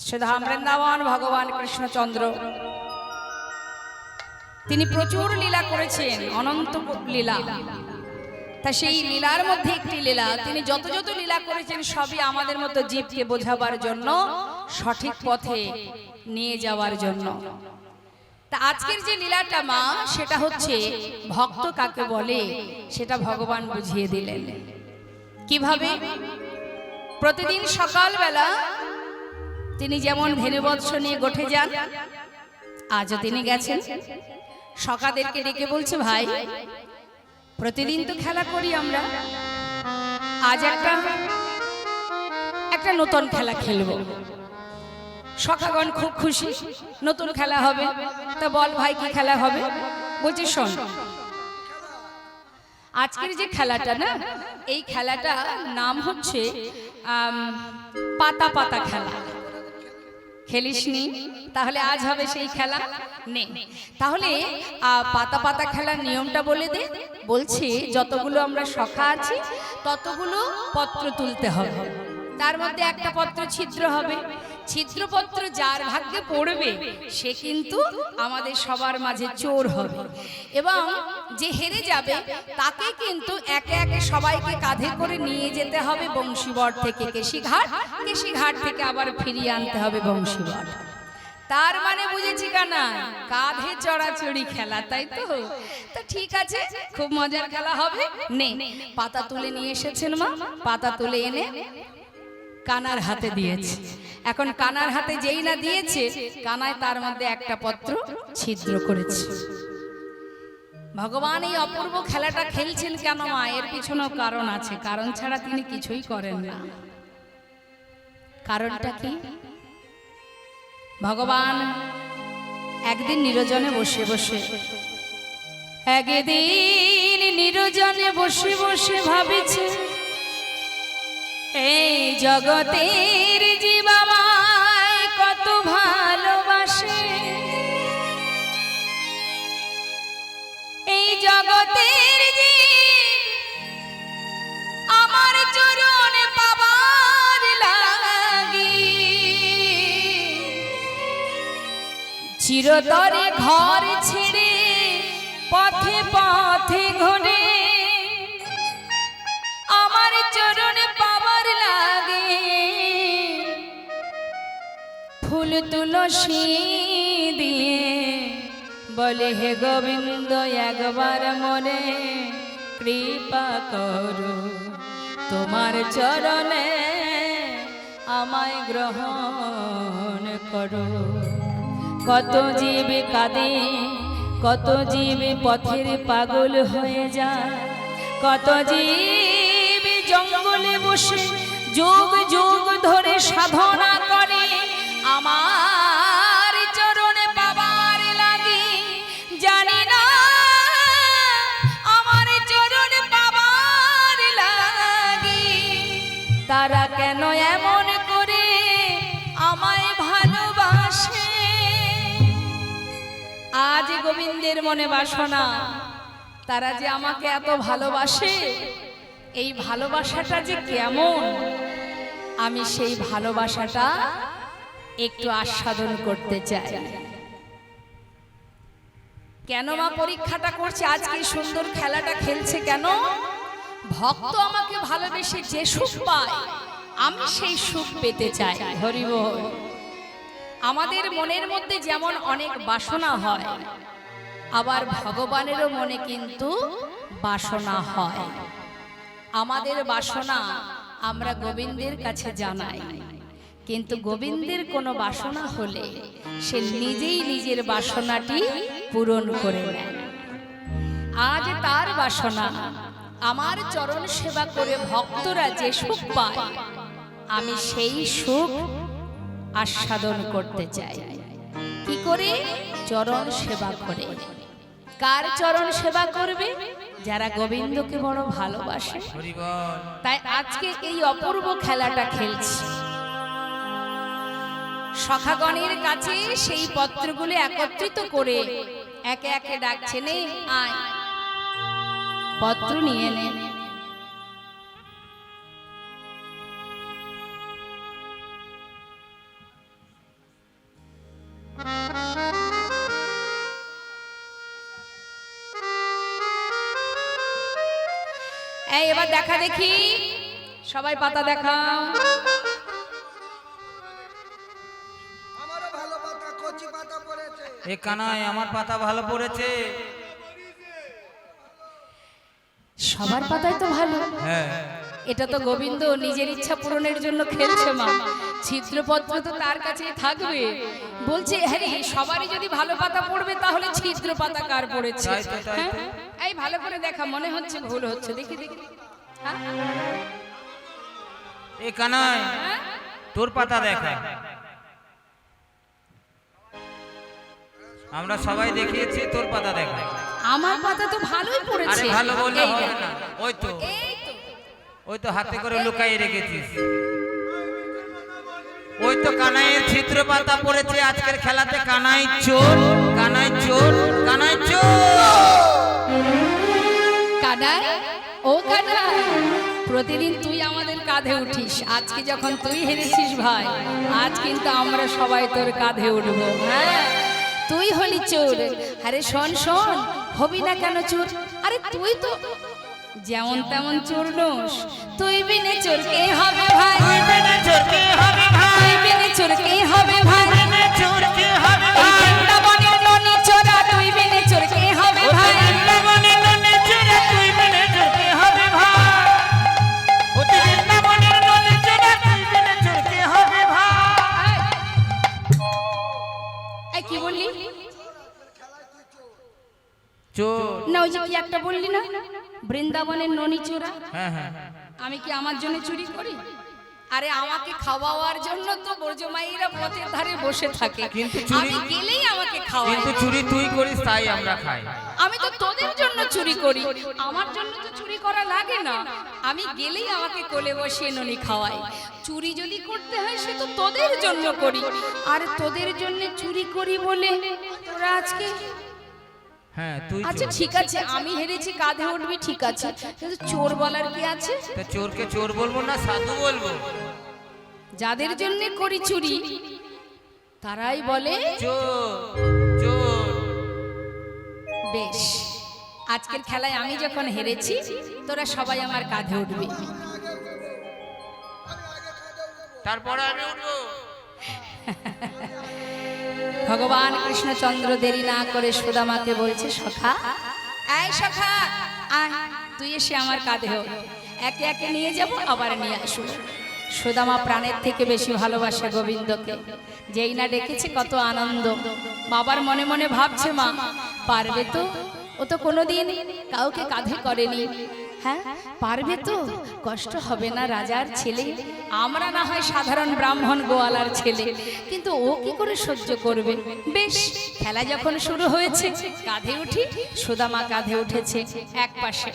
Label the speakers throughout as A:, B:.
A: শ্রীধাম বৃন্দাবন ভগবান কৃষ্ণচন্দ্র তিনি প্রচুর লীলা করেছেন, অনন্ত লীলা। তা সেই লীলার মধ্যে একটি লীলা, তিনি যত যত লীলা করেছেন সবই আমাদের মতো জীবকে বোঝাবার জন্য, সঠিক পথে নিয়ে যাওয়ার জন্য। তা আজকের যে লীলাটা মা, সেটা হচ্ছে ভক্ত কাকে বলে সেটা ভগবান বুঝিয়ে দিলেন। কিভাবে? প্রতিদিন সকালবেলা তিনি যেমন ধেনুবৎস নিয়ে গোঠে যান, আজও তিনি গেছেন। সখাদেরকে ডেকে বলছে, ভাই প্রতিদিন তো খেলা করি আমরা, আজ একটা নতুন খেলা খেলবো। সখাগণ খুব খুশি, নতুন খেলা হবে। তা বল ভাই কি খেলা হবে? বলছি শোন, আজকের যে খেলাটা না, এই খেলাটা নাম হচ্ছে পাতা পাতা খেলা। খেলিসনি? তাহলে আজ হবে সেই খেলা। নে তাহলে পাতা পাতা খেলার নিয়মটা বলে দে। বলছি যতগুলো আমরা সখা আছি ততগুলো পত্র তুলতে হবে, তার মধ্যে একটা পত্র ছিদ্র হবে। ছিদ্রপত্র যার ভাগ্যে পড়বে সে কিন্তু আমাদের সবার মাঝে চোর হবে, এবং যে হেরে যাবে তাকে কিন্তু একে একে সবাইকে কাঁধে করে নিয়ে যেতে হবে বংশীবট থেকে কেশিঘাট, কেশিঘাট থেকে আবার ফিরিয়ে আনতে হবে বংশীবট। তার মানে বুঝেছি কানা, কাঁধে চড়াচড়ি খেলা, তাই তো? তো ঠিক আছে, খুব মজার খেলা হবে। নে পাতা তুলে নিয়ে এসেছেন মা, পাতা তুলে এনে কানার হাতে দিয়েছে। এখন কানার হাতে যেই না দিয়েছে, কানায় তার মধ্যে একটা পত্র ছিদ্র করেছে। ভগবান এই অপূর্ব খেলাটা খেলছেন কেন মা? এর পিছনেও কারণ আছে, কারণ ছাড়া তিনি কিছুই করেন না। কারণটা কি? ভগবান একদিন নিরজনে বসে বসে, একদিন নিরজনে বসে বসে ভাবিছে, এই জগতের জীব আমায় কত ভালোবাসে, এই জগতের জীব আমার চরণ পাবার লাগি, চিরতরে ঘর ছেড়ে পথে পথে ঘুরে আমার চরণ পাবার লাগে, ফুল তুলসী দিয়ে বলে, হে গোবিন্দ একবার মনে কৃপা করো, তোমার চরণে আমায় গ্রহণ করো। কত জীব কাঁদে, কত জীব পথের পাগল হয়ে যায়, কত জীব জঙ্গলে বসে যুগ যুগ ধরে সাধনা করে আমার চরণে পাবার লাগি, জানি না আমার চরণে পাবার লাগি তারা কেন এমন করে আমায় ভালোবাসে। আজ গোবিন্দের মনে বাসনা, তারা যে আমাকে এত ভালোবাসে, এই ভালোবাসাটা যে কেমন, আমি সেই ভালোবাসাটা একটু আস্বাদন করতে চাই। কেন মা পরীক্ষাটা করছে? আজকে সুন্দর খেলাটা খেলছে কেন? ভক্ত আমাকে ভালোবেসে যে সুখ পায়, আমি সেই সুখ পেতে চাই। হরি বল। আমাদের মনের মধ্যে যেমন অনেক বাসনা হয়, আবার ভগবানেরও মনে কিন্তু বাসনা হয়। আমাদের বাসনা আমরা গোবিন্দের কাছে জানাই, কিন্তু গোবিন্দের কোনো বাসনা হলে সে নিজেই নিজের বাসনাটি পূরণ করে নেয়। আজ তার বাসনা, আমার চরণ সেবা করে ভক্তরা যে সুখ পায়, আমি সেই সুখ আস্বাদন করতে চাই। কি করে? চরণ সেবা করে। কার চরণ সেবা করবে? যারা গোবিন্দকে বড় ভালোবাসে। তাই আজকে এই অপূর্ব খেলাটা খেলছি। সখাগণের কাছে সেই পত্রগুলো একত্রিত করে একে একে ডাকছে, নে আয় পত্র নিয়ে নে। এই এবার দেখা দেখি, সবাই পাতা দেখা।
B: আমারও ভালো পাতা, কচি পাতা পড়েছে।
C: এ কানাই, আমার পাতা ভালো পড়েছে।
A: সবার পাতাই তো ভালো।
C: হ্যাঁ,
A: এটা তো গোবিন্দ নিজের ইচ্ছা পূরণের জন্য খেলছে মা। ছিদ্রপত্র তো তার কাছেই থাকবে। বলছে হ্যাঁ সবারই যদি ভালো পাতা পড়বে তাহলে ছিদ্র পাতা কার পড়েছে?
C: তাই তো, তাই তো।
A: হ্যাঁ? এই ভালো করে দেখা, মনে হচ্ছে ভুল হচ্ছে, দেখি দেখি। হ্যাঁ?
C: এ কানাই, তোর পাতা দেখা। আমরা সবাই দেখিয়েছি, তোর পাতা দেখা।
A: আমার পাতা তো ভালোই
C: আরে
A: পড়েছে।
C: ভালো বললে
A: এই
C: হবে
A: দেখ।
C: না। ওই তো,
A: এই তো।
C: ওই তো হাতে করে লুকাই রেখেছিস। ওই তো কানাইয়ের ছিদ্র পাতা পড়েছে। আজকের খেলাতে কানাই চোর, কানাই চোর, কানাই চোর।
A: কানাই, ও কানাই, প্রতিদিন তুই আমাদের কাঁধে উঠিস, আজকে যখন তুই হেরেছিস ভাই, আজ কিন্তু আমরা সবাই তোর কাঁধে উঠবো। হ্যাঁ, তুই হলি চোর। আরে শোন শোন, হবি না কেন চোর? আরে তুই তো যেমন তেমন চোর নোস। তুই বিনে চোর কে হবে ভাই?
C: তুই বিনে চোর কে হবে ভাই?
A: তুই বিনে চোর কে হবে ভাই?
C: বিনে চোর কে হবে
A: এই
C: ভাই?
A: বৃন্দাবনের ননি চোরা, তুই বিনে চোর কে হবে ভাই?
C: বৃন্দাবনের ননি চোরা, তুই বিনে চোর কে হবে ভাই? অতি বৃন্দাবনের ননি চোরা, তুই বিনে চোর কে হবে ভাই?
A: এই কি বললি?
C: চোর।
A: না ওই যে কি একটা বললি না, বৃন্দাবনের ননি চোরা।
C: হ্যাঁ হ্যাঁ,
A: আমি কি আমার জন্য চুরি করি? আরে আমাকে খাওয়াবার জন্য তো বর্জমাইরা পথের ধারে বসে থাকে,
C: কিন্তু চুরি-
A: আমি গেলেই আমাকে খাওয়ায়।
C: কিন্তু চুরি তুই করিস, তাই আমরা খাই।
A: আমি তো তোদের জন্য চুরি করি, আমার জন্য তো চুরি করা লাগে না। আমি গেলেই আমাকে কোলে বসিয়ে ননি খাওয়াই। চুরি যদি করতে হয় সে তো তোদের জন্য করি, আর তোদের জন্য চুরি করি বলে তোরা আজকে।
C: হ্যাঁ, তুই
A: আচ্ছা
C: চোর।
A: ঠিক আছে, আমি হেরেছি, কাঁধে উঠবি, ঠিক আছে, কিন্তু চোর বলার কি আছে?
C: তা চোরকে চোর বলবো না সাধু বলবো?
A: যাদের জন্য করি চুরি তারাই বলে
C: চোর, চোর।
A: বেশ। আজকের খেলায় আমি যখন হেরেছি, তোরা সবাই আমার কাঁধে উঠবি।
C: তারপরে আমি উঠবো।
A: ভগবান কৃষ্ণচন্দ্র দেরি না করে সুদামাকে বলছে, সখা, এই সখা, আয় তুই এসে আমার কাঁধে ওঠ। একে একে নিয়ে যাব, আবার নিয়ে আসবো। সুদামা প্রাণের থেকে বেশি ভালোবাসে গোবিন্দকে। যেই না ডেকেছে কত আনন্দ। বাবার মনে মনে ভাবছে, মা পারবে তো? ও তো কোনোদিন কাউকে কাঁধে করেনি। হ্যাঁ পারবে তো? কষ্ট হবে না? রাজার ছেলে, আমরা না হয় সাধারণ ব্রাহ্মণ গোয়ালার ছেলে, কিন্তু ও কি করে সহ্য করবে? বেশ, খেলা যখন শুরু হয়েছে, কাঁধে উঠি। সুদামা কাঁধে উঠেছে, এক পাশে,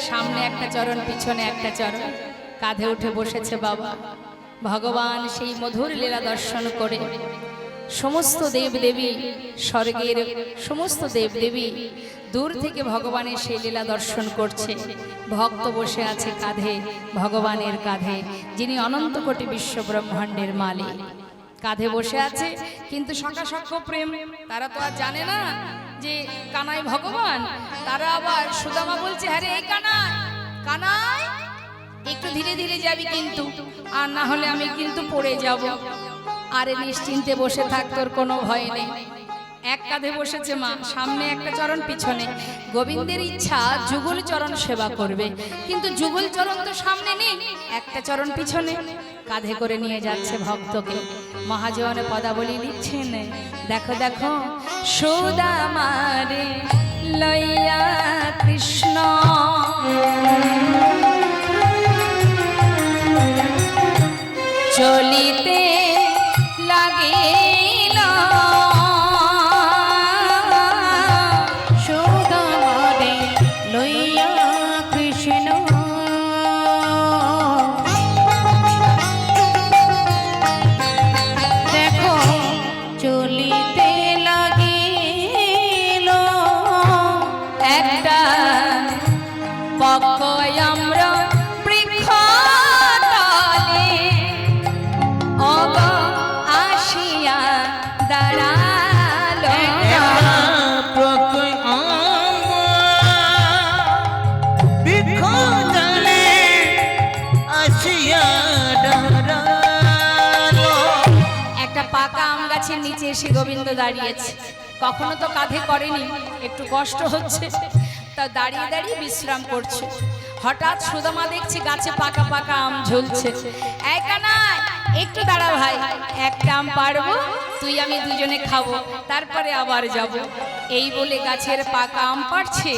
A: সামনে একটা চরণ, পিছনে একটা চরণ, কাঁধে উঠে বসেছে বাবা। ভগবান সেই মধুর লীলা দর্শন করে সমস্ত দেবদেবী, স্বর্গের সমস্ত দেবদেবী দূর থেকে ভগবানের সেই লীলা দর্শন করছে। ভক্ত বসে আছে কাঁধে, ভগবানের কাঁধে, যিনি অনন্ত কোটি বিশ্ব ব্রহ্মাণ্ডের মালিক। কাঁধে বসে আছে, কিন্তু সখাসখ্য প্রেম তারা তো আর জানে না যে কানাই ভগবান। তারা আবার সুদামা বলছে, হ্যাঁ রে এই কানাই, কানাই একটু ধীরে ধীরে যাবি কিন্তু, আর না হলে আমি কিন্তু পড়ে যাব। আরে নিশ্চিন্তে বসে থাক, তোর কোনো ভয় নেই। এক কাঁধে বসেছে মা, সামনে একটা চরণ, পিছনে। গোবিন্দের ইচ্ছা যুগল চরণ সেবা করবে, কিন্তু যুগল চরণ তো সামনে নেই, একটা চরণ পিছনে। কাঁধে করে নিয়ে যাচ্ছে ভক্তকে। মহাজন পদাবলী লিখছেন, দেখো দেখো সুদামারে লইয়া কৃষ্ণ চলিতে লাগিল,
D: সুদামারে লইয়া কৃষ্ণ দেখো চলিতে লাগিল,
A: একটা পক্ষ আমরা বৃক্ষ তলে অগ আসিয়া দাঁড়া গাছের নিচে এসে গোবিন্দ দাঁড়িয়েছে। কখনো তো কাঁধে করেনি, একটু কষ্ট হচ্ছে, তা দাঁড়িয়ে দাঁড়িয়ে বিশ্রাম করছে। হঠাৎ সুদামা দেখছে গাছে পাকা পাকা আম ঝুলছে। এই কানাই, একটু দাঁড়া ভাই, একটা আম পারবো, তুই আমি দুজনে খাবো, তারপরে আবার যাব। এই বলে গাছের পাকা আম পাড়ছে,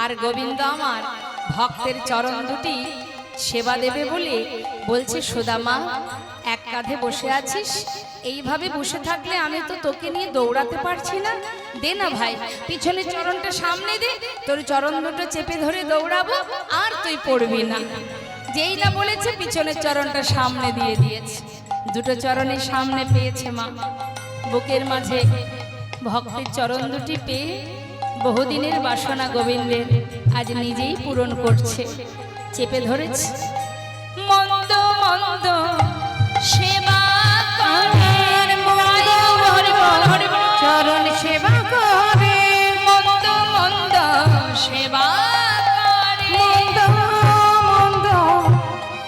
A: আর গোবিন্দ আমার ভক্তের চরণ দুটি সেবা দেবে বলে বলছে, সুদামা এক কাঁধে বসে আছিস, এইভাবে বসে থাকলে আমি তো তোকে নিয়ে দৌড়াতে পারছি না, দে না ভাই পিছনের চরণটা সামনে দে, তোর চরণ দুটো চেপে ধরে দৌড়াবো, আর তুই পড়বি না। যেই না বলেছে পিছনের চরণটা সামনে দিয়ে দিয়েছে। দুটো চরণের সামনে পেয়েছে মা, বুকের মাঝে ভক্তের চরণ দুটি পেয়ে বহুদিনের বাসনা গোবিন্দের আজ নিজেই পূরণ করছে। চেপে ধরেছে, মন্দ মন্দ সেবা করে,
D: চরণ সেবা করে,
A: মন্দ মন্দ সেবা করে,
D: মন্দ মন্দ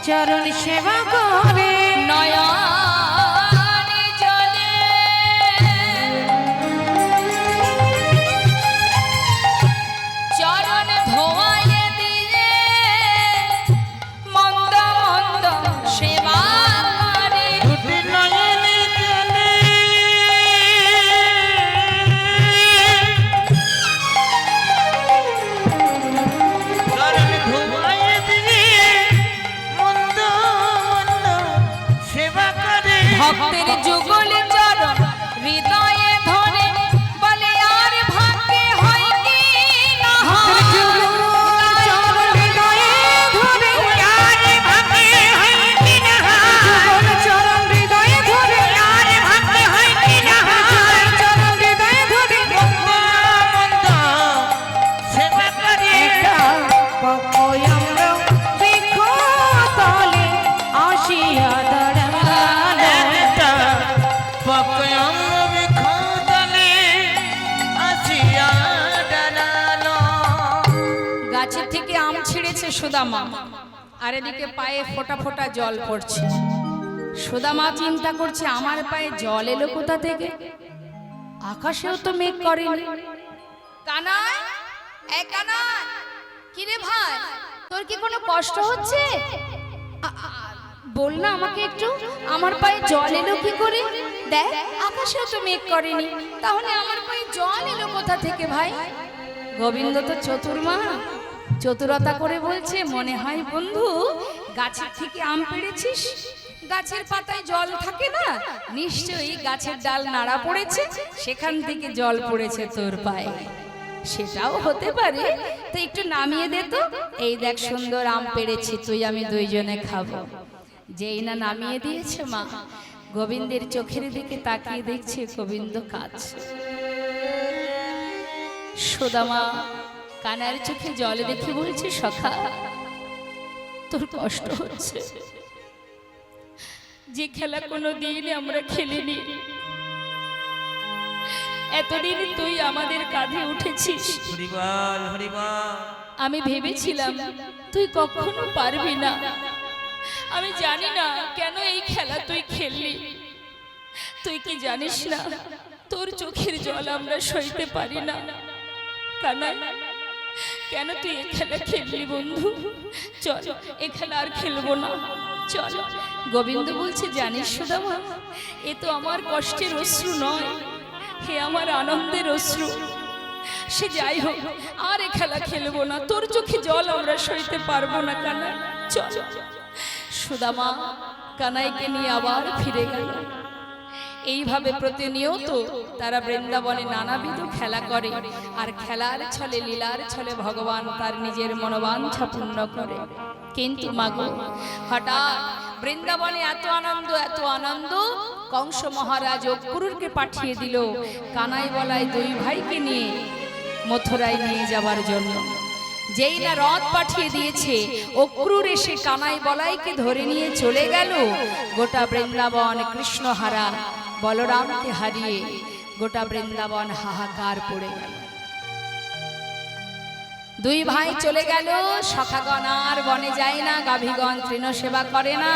D: চরণ সেবা করে,
A: নয়নে জলে চরণ ধোয়াইয়ে দিয়ে, মন্দ মন্দ সেবা করে,
C: দুটি নয়নে জলে চরণ ধোয়াইয়ে দিয়ে মন্দ মন্দ সেবা করে।
A: ভক্তের যুগল চরণ হৃদয়ে ধরে, বলে আর ভাগ্যে হয় কি না হয়।
D: চরণ হৃদয়ে ধরে,
C: আর ভাগ্যে হয় কি না হয়,
D: চরণ হৃদয়ে ধরে,
C: আর ভাগ্যে হয় কি না হয়,
D: চরণ হৃদয়ে ধরে,
C: মন্দ সেবা করে।
D: পকয় আমরা বৃক্ষ তলে আসিয়া দাঁড়ালো,
C: একটা পকয়ম বিখতলে আসিয়া দাঁড়ালো।
A: গাছের থেকে আম ছিঁড়েছে সুদামা, আর এদিকে পায়ে ফোঁটা ফোঁটা জল পড়ছে। সুদামা চিন্তা করছে, আমার পায়ে জল এলো কোথা থেকে? আকাশেও তো মেঘ করেনি। কানাই, এ কানাই, কিরে ভাই, তোর কি কোনো কষ্ট হচ্ছে? বল না আমাকে একটু, আমার পায়ে জল এলো কি করে? দেখ আকাশেও তো মেঘ করেনি, তাহলে আমার পায়ে জল এলো কোথা থেকে ভাই? গোবিন্দ তো চতুর্মা, চতুরতা করে বলছে, মনে হয় বন্ধু গাছের থেকে আম পেড়েছিস, গাছের পাতায় জল থাকে না, নিশ্চয়ই গাছের ডাল নাড়া পড়েছে, সেখান থেকে জল পড়েছে তোর পায়ে। সেটাও হতে পারে, তো একটু নামিয়ে দে তো, এই দেখ সুন্দর আম পেড়েছি, তুই আমি দুইজনে খাবো। যেই না নামিয়ে দিয়েছে মা, গোবিন্দের চোখের দিকে তাকিয়ে দেখছে গোবিন্দ কাঁদছে। সুদামা কানার চোখে জল দেখে বলছে, সখা তোর কষ্ট হচ্ছে, যে খেলা কোনো দিন আমরা খেলিনি, এতদিন তুই আমাদের কাঁধে উঠেছিস,
C: হরিবল হরিবল।
A: আমি ভেবেছিলাম তুই কখনো পারবি না। আমি জানি না কেন এই খেলা তুই খেললি, তুই কি জানিস না তোর চোখের জল আমরা সইতে পারি না। কানাই, কেন তুই এই খেলা খেললি বন্ধু? চল এ খেলা আর খেলবো না, চল। গোবিন্দ বলছে, জানিস সুদামা, এ তো আমার কষ্টের অশ্রু নয়, হে আমার আনন্দের অশ্রু। সে যাই হোক, আর এ খেলা খেলবো না, তোর চোখে জল আমরা সইতে পারবো না কানাই, চল। সুদামা কানাইকে নিয়ে আবার ফিরে গেল। এইভাবে প্রতিনিয়ত তারা বৃন্দাবনে নানাবিধ খেলা করে, আর খেলার ছলে লীলার ছলে ভগবান তার নিজের মনোবাঞ্ছা পূর্ণ করে। কিন্তু মাগো, হঠাৎ বৃন্দাবনে এত আনন্দ, কংস মহারাজ অক্রুরকে পাঠিয়ে দিল কানাই বলাই দুই ভাইকে নিয়ে মথুরায় নিয়ে যাবার জন্য। যেই না রথ পাঠিয়ে দিয়েছে, অক্রুর এসে কানাই বলাইকে ধরে নিয়ে চলে গেল। গোটা বৃন্দাবন কৃষ্ণহারা, বলরামকে হারিয়ে গোটা বৃন্দাবন হাহাকার পড়ে গেল। দুই ভাই চলে গেল, সখাগণ আর বনে যায় না, গাভীগণ তৃণ সেবা করে না,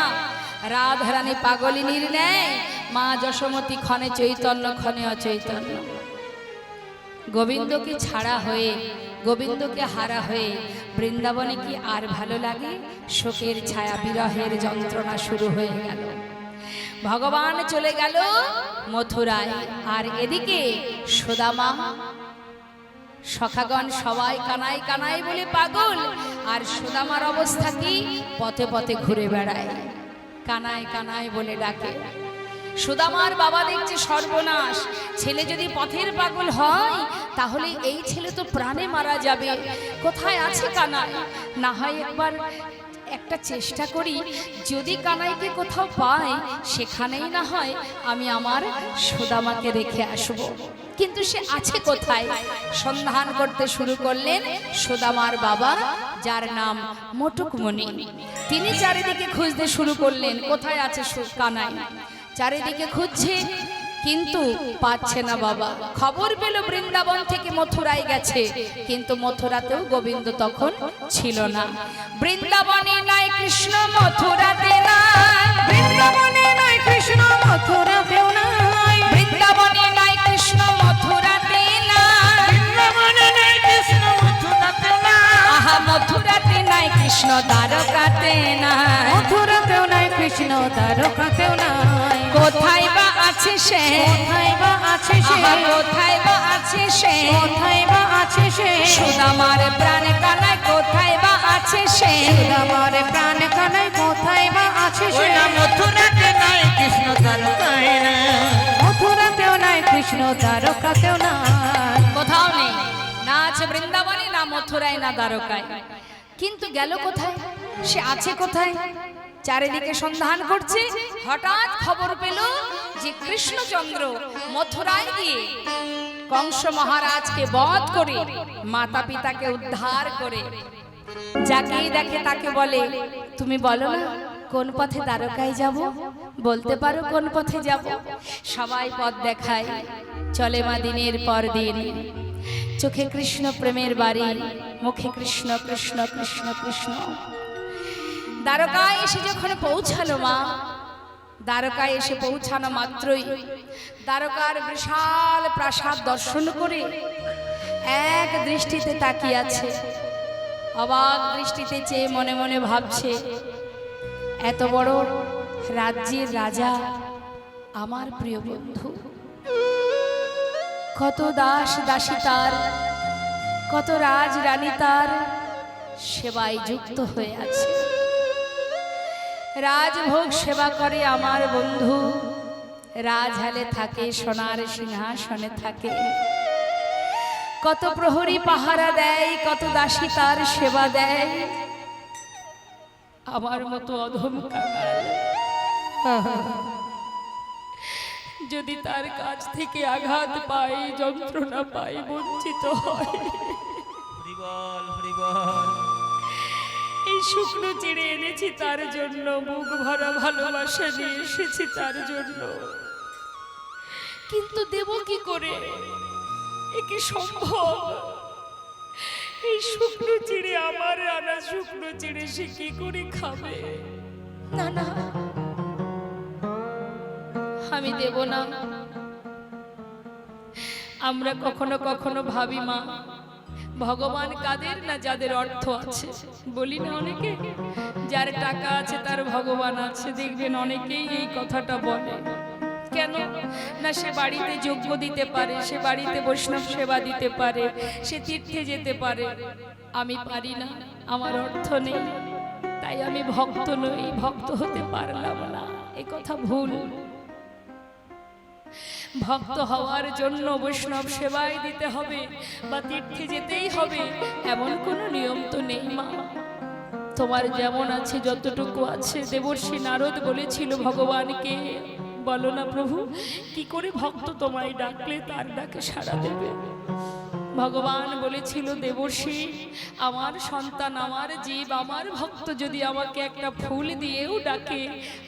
A: রাধারানী পাগলিনীর ন্যায় মা যশোমতী ক্ষণে চৈতন্য ক্ষণে অচৈতন্য। গোবিন্দকে ছাড়া হয়ে, গোবিন্দকে হারা হয়ে বৃন্দাবনে কি আর ভালো লাগে? শোকের ছায়া, বিরহের যন্ত্রণা শুরু হয়ে গেল। ভগবান চলে গেল মথুরায়, আর এদিকে সুদামা, সখাগণ সবাই কানাই কানাই বলে পাগল, আর সুদামার অবস্থা কি? পথে পথে ঘুরে বেড়ায়, কানাই কানাই বলে ডাকে। সুদামার বাবা দেখছে সর্বনাশ, ছেলে যদি পথের পাগল হয় তাহলে এই ছেলে তো প্রাণে মারা যাবে। কোথায় আছে কানাই? না হয় একবার একটা চেষ্টা করি, যদি কানাইকে কোথাও পাই সেখানেই না হয় আমি আমার সুদামাকে রেখে আসব। কিন্তু সে আছে কোথায়? সন্ধান করতে শুরু করলেন সুদামার বাবা, যার নাম মোটুকমণি। তিনি চারিদিকে খুঁজতে শুরু করলেন, কোথায় আছে কানাই। চারিদিকে খুঁজছে কিন্তু পাচ্ছে না বাবা। খবর পেল বৃন্দাবন থেকে মথুরায় গেছে, কিন্তু মথুরাতেও গোবিন্দ তখন ছিল না। বৃন্দাবনে নাই কৃষ্ণ, মথুরাতে নাই।
D: বৃন্দাবনে নাই কৃষ্ণ, মথুরাতেও নাই।
A: বৃন্দাবনে নাই কৃষ্ণ, মথুরাতে নাই।
C: বৃন্দাবনে নাই কৃষ্ণ, মথুরাতে নাই।
A: আহা, মথুরাতে নাই কৃষ্ণ, দ্বারকাতে নাই।
D: মথুরাতেও নাই কৃষ্ণ, দ্বারকাতেও নাই।
A: কোথায় বা আছে সে?
D: কোথায় বা আছে সে?
A: আহা, কোথায় বা আছে সে?
D: কোথায় বা আছে সে?
A: সুদামার প্রাণ কানাই, কোথায় বা আছে সে?
D: সুদামার প্রাণ কানাই, কোথায় বা আছে
C: ওই
D: সে?
C: না মথুরাতে নাই কৃষ্ণ, দ্বারকায় নাই।
D: মথুরাতেও নাই কৃষ্ণ, দ্বারকাতেও নাই।
A: কোথাও নেই, না আছে বৃন্দাবনে, না মথুরায়, না দ্বারকায়। কিন্তু গেল কোথায়? সে আছে কোথায়? চারিদিকে সন্ধান করছে, হঠাৎ খবর পেল যে কৃষ্ণচন্দ্র মথুরায় গিয়ে কংস মহারাজকে বধ করে মাতা পিতাকে উদ্ধার করে যাকেই দেখে তাকে বলে, তুমি বলো না কোন পথে দ্বারকায় যাব? বলতে পারো কোন পথে যাব? সবাই পথ দেখায়, চলে মা দিনের পর দিন। চোখে কৃষ্ণ প্রেমের বাড়ি, মুখে কৃষ্ণ কৃষ্ণ কৃষ্ণ কৃষ্ণ। দ্বারকায় এসে যখন পৌঁছালো মা, দ্বারকায় এসে পৌঁছানো মাত্রই দ্বারকার বিশাল প্রাসাদ দর্শন করে এক দৃষ্টিতে তাকিয়ে আছে, অবাক দৃষ্টিতে চেয়ে মনে মনে ভাবছে, এত বড় রাজ্যের রাজা আমার প্রিয় বন্ধু, কত দাস দাসী তার, কত রাজ রানী তার সেবায় যুক্ত হয়ে আছে। রাজভোগ সেবা করে আমার বন্ধু, রাজহালে থাকে, সোনার সিংহাসনে থাকে, কত প্রহরী পাহারা দেয়, কত দাসী তার সেবা দেয়। আমার মতো অধম কাঙাল যদি তার কাছ থেকে আঘাত পাই, যন্ত্রণা পাই, বঞ্চিত হয়,
C: হরিবল হরিবল।
A: এই শুকনো চিড়ে এনেছি তার জন্য, বুক ভরা ভালোবাসা নিয়ে এসেছি তার জন্য, কিন্তু দেব কি করে? এ কি সম্ভব? এই শুকনো চিড়ে, আমার আনা শুকনো চিড়ে সে কি করে খাবে? না না, আমি দেব না। আমরা কখনো কখনো ভাবি মা, ভগবান কাদের না যাদের অর্থ আছে। বলি না অনেকে, যার টাকা আছে তার ভগবান আছে। দেখবেন অনেকেই এই কথাটা বলে। কেন না? সে বাড়িতে যজ্ঞ দিতে পারে, সে বাড়িতে বৈষ্ণব সেবা দিতে পারে, সে তীর্থে যেতে পারে। আমি পারি না, আমার অর্থ নেই, তাই আমি ভক্ত নই, ভক্ত হতে পারলাম না। এ কথা ভুল। ভক্ত হওয়ার জন্য বৈষ্ণব সেবায় দিতে হবে বা তীর্থে যেতেই হবে এমন কোনো নিয়ম তো নেই মা। তোমার যেমন আছে, যতটুকু আছে। দেবর্ষি নারদ বলেছিল ভগবানকে, বলো না প্রভু, কি করে ভক্ত তোমায় ডাকলে তার ডাকে সাড়া দেবে? ভগবান বলেছিল, দেবর্ষি, আমার সন্তান, আমার জীব, আমার ভক্ত যদি আমাকে একটা ফুল দিয়েও ডাকে,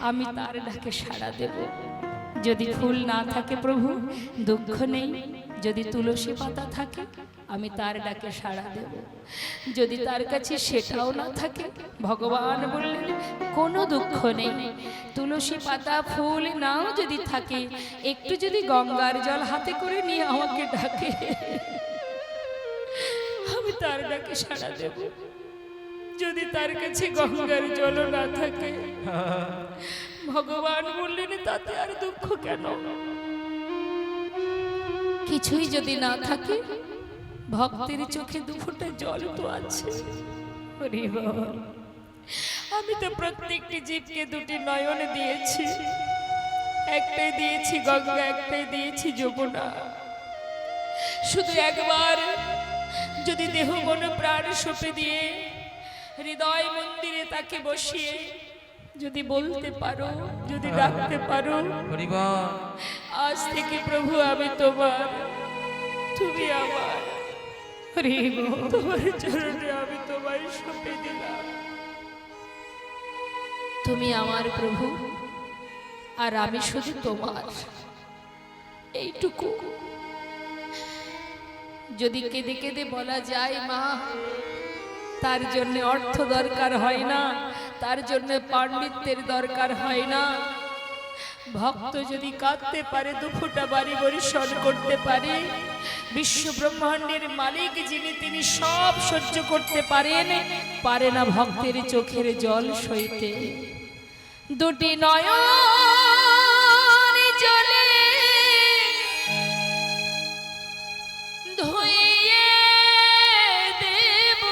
A: আমি তার ডাকে সাড়া দেব। যদি ফুল না থাকে প্রভু, দুঃখ নেই। যদি তুলসী পাতা থাকে আমি তার ডাকে সাড়া দেব। যদি তার কাছে সেটাও না থাকে, ভগবান বললেন কোনো দুঃখ নেই, তুলসী পাতা ফুল নাও যদি থাকে, একটু যদি গঙ্গার জল হাতে করে নিয়ে আমাকে ডাকে, আমি তার ডাকে সাড়া দেব। যদি তার কাছে গঙ্গার জল না থাকে, ভগবান বললেন তাতে আর দুঃখ কেন? কিছুই যদি না থাকে, ভক্তের চোখে দুফোঁটা জল তো আছে। হরি বল। আমি তো প্রত্যেকটি জীবকে দুটি নয়ন দিয়েছি, একটাই দিয়েছি গঙ্গা, একটাই দিয়েছি যমুনা। শুধু একবার যদি দেহ মন প্রাণ সঁপে দিয়ে হৃদয় মন্দিরে তাকে বসিয়ে যদি বলতে পারো, যদি ডাকতে পারো, আজ থেকে প্রভু আমি তোমার, তুমি আমার, তোমার চরণে আমি তোমায় সঁপে দিলাম। তুমি আমার প্রভু আর আমি শুধু তোমার, এইটুকু যদি কেঁদে কেঁদে বলা যায় মা, তার জন্য অর্থ দরকার হয় না, তার জন্য পাণ্ডিত্যের দরকার হয় না। ভক্ত যদি কাঁদতে পারে, দুফোঁটা বাড়ি বরিশন করতে পারে, বিশ্ব ব্রহ্মাণ্ডের মালিক যিনি, তিনি সব সহ্য করতে পারেন, পারে না ভক্তের চোখের জল সইতে। দুটি নয়ন জলে ধুইয়ে দেব,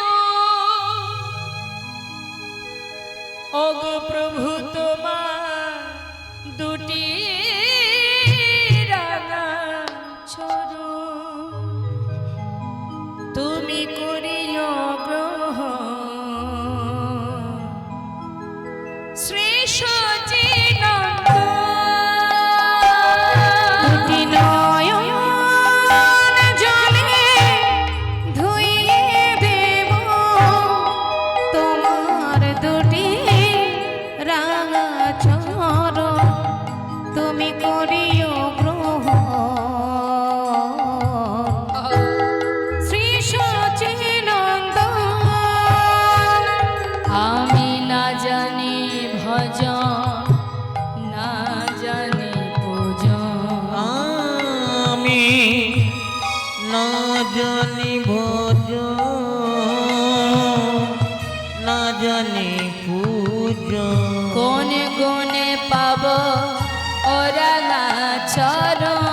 A: ওগো প্রভু তোমার দুটি রাঙা চরণ, তুমি করিও গ্রহণ শ্রী সচিনন্দন।
D: দুটি নয়ন জলে ধুইয়ে দেব তোমার দুটি রাঙা চরণ, তুমি করিও গ্রহণ শ্রী সচিনন্দন।
A: আমি না জানি ভজন, না জানি পূজন,
C: আমি না জানি ভজ, না জানি পূজা,
A: কোন গুণে পাব ওরা না চরণ।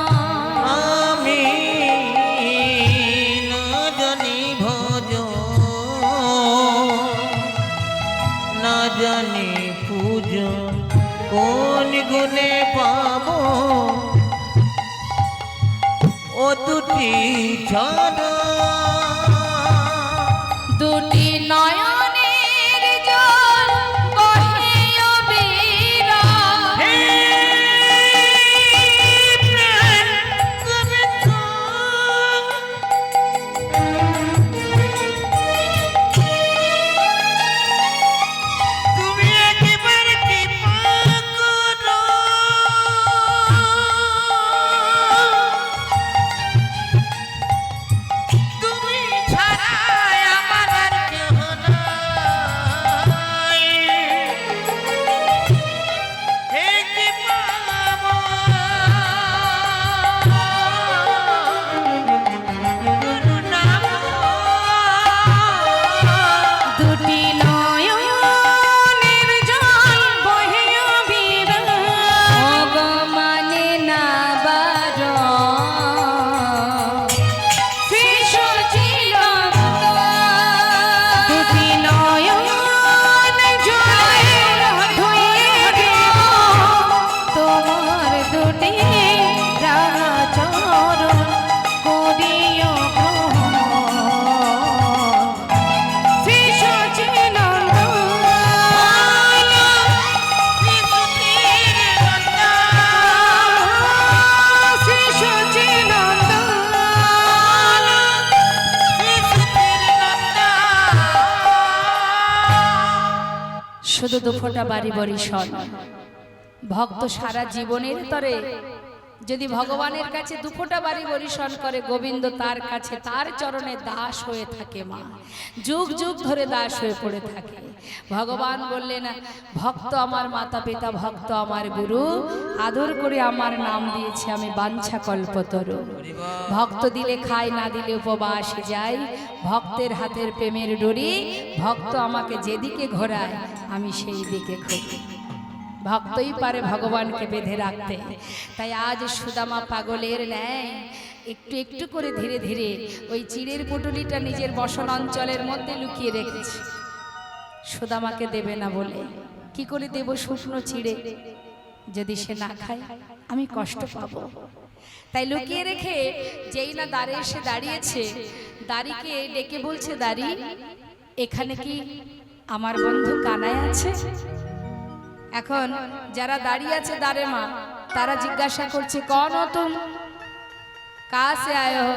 C: আমি না জানি ভজ, না জানি পূজা, কোন গুণে পাব ও দুটি ছাড়া।
A: দুটি নয়নের জল বহে অবিরা,
C: তুমি একেবারে কৃপা করো, তুমি ছাড়া আমার আর কেহ নাই। হে
D: দুটি নয়নের জল বহে অবিরাম,
A: ভগবানে না বারণ
D: শ্রী সচিনন্দন। দুটি নয়ন জলে ধুইয়ে দেব তোমার দুটি রাঙা চরণ, করিও গ্রহণ শ্রী সচিনন্দন। শ্রী সচিনন্দন।
A: শুধু দুফোঁটা বাড়ি বরিশন। ভক্ত সারা জীবনের তরে যদি ভগবানের কাছে দুফোঁটা বাড়ি বরিশন করে, গোবিন্দ তার কাছে তার চরণে দাস হয়ে থাকে মা, যুগ যুগ ধরে দাস হয়ে পড়ে থাকে। ভগবান বললেন, ভক্ত আমার মাতা পিতা, ভক্ত আমার গুরু, আদর করে আমার নাম দিয়েছে আমি বাঞ্ছা কল্পতরু। ভক্ত দিলে খাই, না দিলে উপবাসে যাই, ভক্তের হাতের প্রেমের ডোরি, ভক্ত আমাকে যেদিকে ঘোরায় আমি সেই দিকে ঘুরি। ভক্তই পারে ভগবানকে বেঁধে রাখতে। তাই আজ সুদামা পাগলের ন্যায় একটু একটু করে ধীরে ধীরে ওই চিড়ের পুটুলিটা নিজের বসন অঞ্চলের মধ্যে লুকিয়ে রেখেছে, সুদামাকে দেবে না বলে। কি করে দেব শুকনো চিড়ে? যদি সে না খায় আমি কষ্ট পাবো। তাই লুকিয়ে রেখে যেই না দ্বারে এসে দাঁড়িয়েছে, দাড়িকে ডেকে বলছে, দাড়ি, এখানে কি আমার বন্ধু কানাই আছে? এখন যারা দাঁড়িয়ে আছে দাঁড়ে মা, তারা জিজ্ঞাসা করছে, कौन हो तुम, कहाँ से आए हो,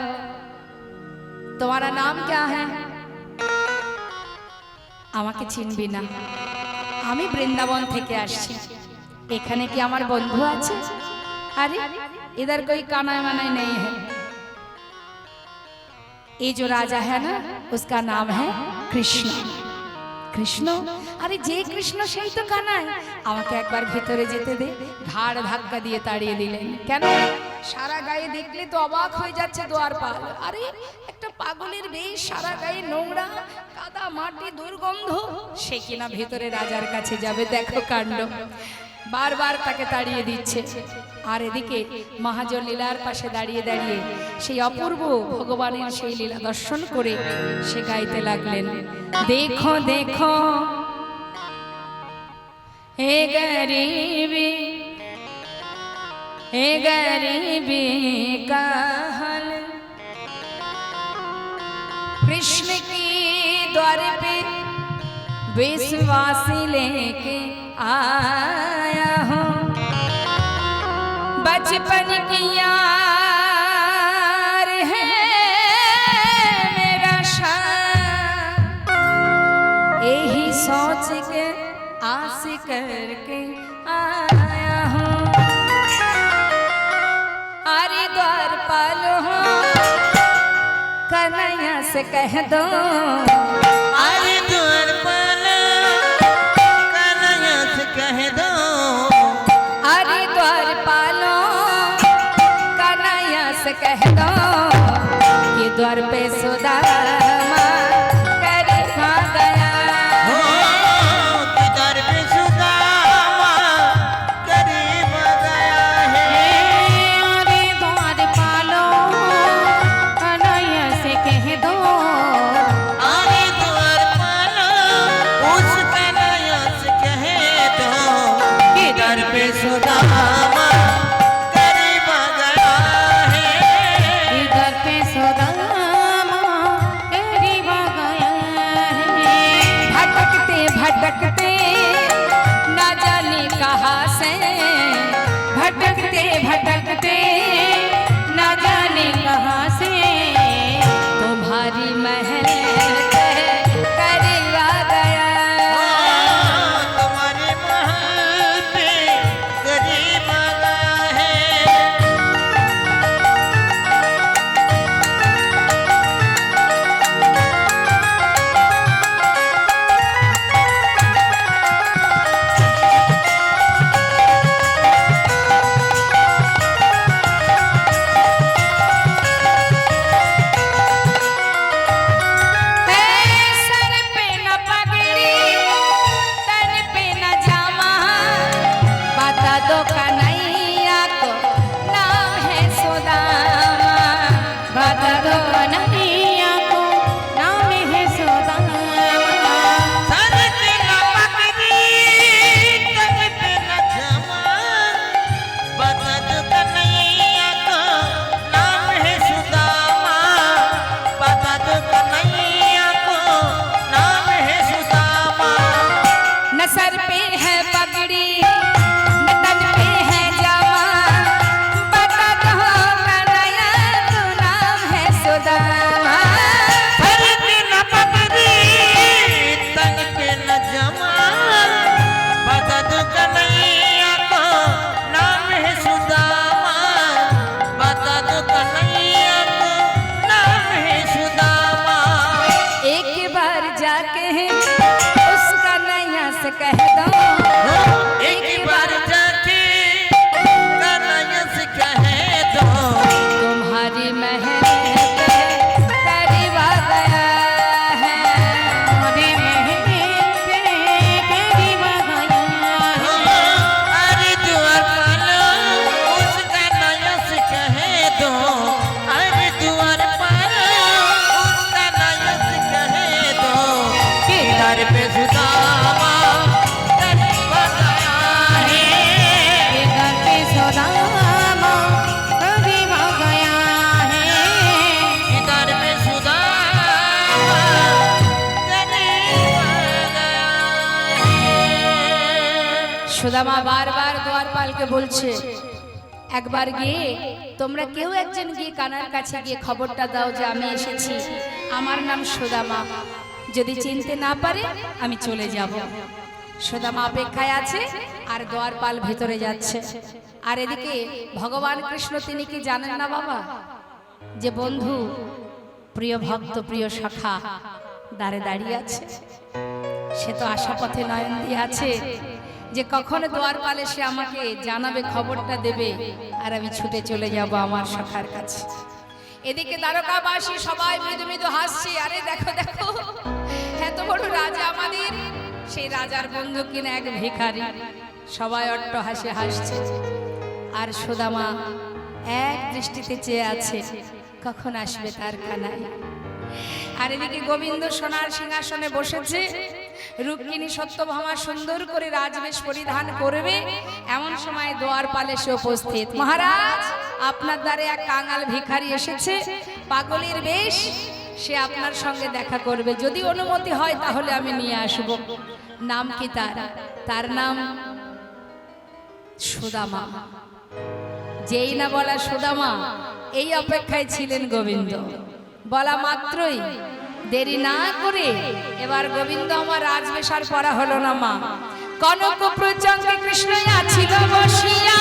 A: तुम्हारा नाम क्या है? আমাকে চিনবি না, আমি বৃন্দাবন থেকে আসছি, এখানে কি আমার বন্ধু আছে? अरे इधर कोई काना माना नहीं है, ये जो राजा है ना उसका नाम है कृष्ण। কৃষ্ণ? আরে যে কৃষ্ণ সেই তো কানাই, আমাকে একবার ভেতরে যেতে দে। ঘাড় ধাক্কা দিয়ে তাড়িয়ে দিলেন। কেন? সারা গায়ে দেখলে তো অবাক হয়ে যাচ্ছে দ্বারপাল। আরে একটা পাগলের বেশ, সারা গায়ে নোংরা, কাদা মাটি দুর্গন্ধ, সে কিনা ভেতরে রাজার কাছে যাবে। দেখো কাণ্ড, বারবার তাকে তাড়িয়ে দিচ্ছে। আর এদিকে মহাজন লীলার পাশে দাঁড়িয়ে দাঁড়িয়ে সেই অপূর্ব ভগবানের সেই লীলা দর্শন করে সে গাইতে লাগলেন, দেখো দেখো হে গরিবি, হে গরিবি का हाल, कृष्ण की द्वार पे विश्वासी लेके आया हूँ, बचपन की यार है मेरा शान, यही सोच के आस करके आया हूँ, अरे द्वारपाल हो कन्हैया से कह दो,
C: अरे द्वारपाल कन्हैया से कह दो,
A: अरे द्वारपालो कन्हैया से कह दो कि द्वार पे सुदामा करीब आ गया
C: हो कि दर पे सुदामा करीब आ गया है।
D: अरे द्वारपालो कन्हैया से कह दो,
C: अरे द्वारपाल उस कन्हैया से कह दो कि दर पे सुदामा करीब आ गया है।
D: इधर पे सुदामा
C: दो
A: तुम्हारी महल पे करीबा गया है।
D: तुम्हारे महल पे करीब गया है।
C: अरे दुआर पालो उसका नया से कह दो अरे दुआर पालो उसका नया से कह दो कि दर पे सुदामा करीब गया है
D: ये घर पे सुदामा करीब गया है।
C: कि दर पे सुदामा करीब गया है।
A: সুদামা বারবার দ্বারপালকে বলছে একবার গিয়ে তোমরা কেউ একজন গিয়ে কানার কাছে গিয়ে খবরটা দাও যে আমি এসেছি, আমার নাম সুদামা, যদি চিনতে না পারে আমি চলে যাব। সুদামা অপেক্ষায় আছে আর দ্বারপাল ভেতরে যাচ্ছে। আর এদিকে ভগবান কৃষ্ণ তিনি কি জানেন না বাবা যে বন্ধু প্রিয় ভক্ত প্রিয় সখা দ্বারে দাঁড়িয়ে আছে, সে তো আশাপথে নয়ন দিয়ে আছে যে কখন দ্বারপাল এসে আমাকে জানাবে, খবরটা দেবে আর আমি ছুটে চলে যাব আমার সখার কাছে। এদিকে দ্বারকাবাসী সবাই মৃদু মৃদু হাসছে, আরে দেখো দেখো এত বড় রাজা আমাদের, সেই রাজার বন্ধু কিনা এক ভিখারি। সবাই অট্ট হাসে হাসছে আর সুদামা এক দৃষ্টিতে চেয়ে আছে কখন আসবে তার কানাই। আর এদিকে গোবিন্দ সোনার সিংহাসনে বসেছে, রুক্মিণী সত্যভামা সুন্দর করে রাজবেশ পরিধান করবে, এমন সময় দ্বারপাল এসে উপস্থিত। মহারাজ আপনার দ্বারে এক কাঙাল ভিখারি এসেছে, পাগলের বেশ, সে আপনার সঙ্গে দেখা করবে, যদি অনুমতি হয় তাহলে আমি নিয়ে আসব। নাম কি তার? তার নাম সুদামা। যেই না বলা সুদামা, এই অপেক্ষায় ছিলেন গোবিন্দ। বলা মাত্রই দেরি না করে এবার গোবিন্দ আমার রাজবেশ আর পরা হলো না মা। কনক প্রচঙ্গে কৃষ্ণ আছিল বসিয়া,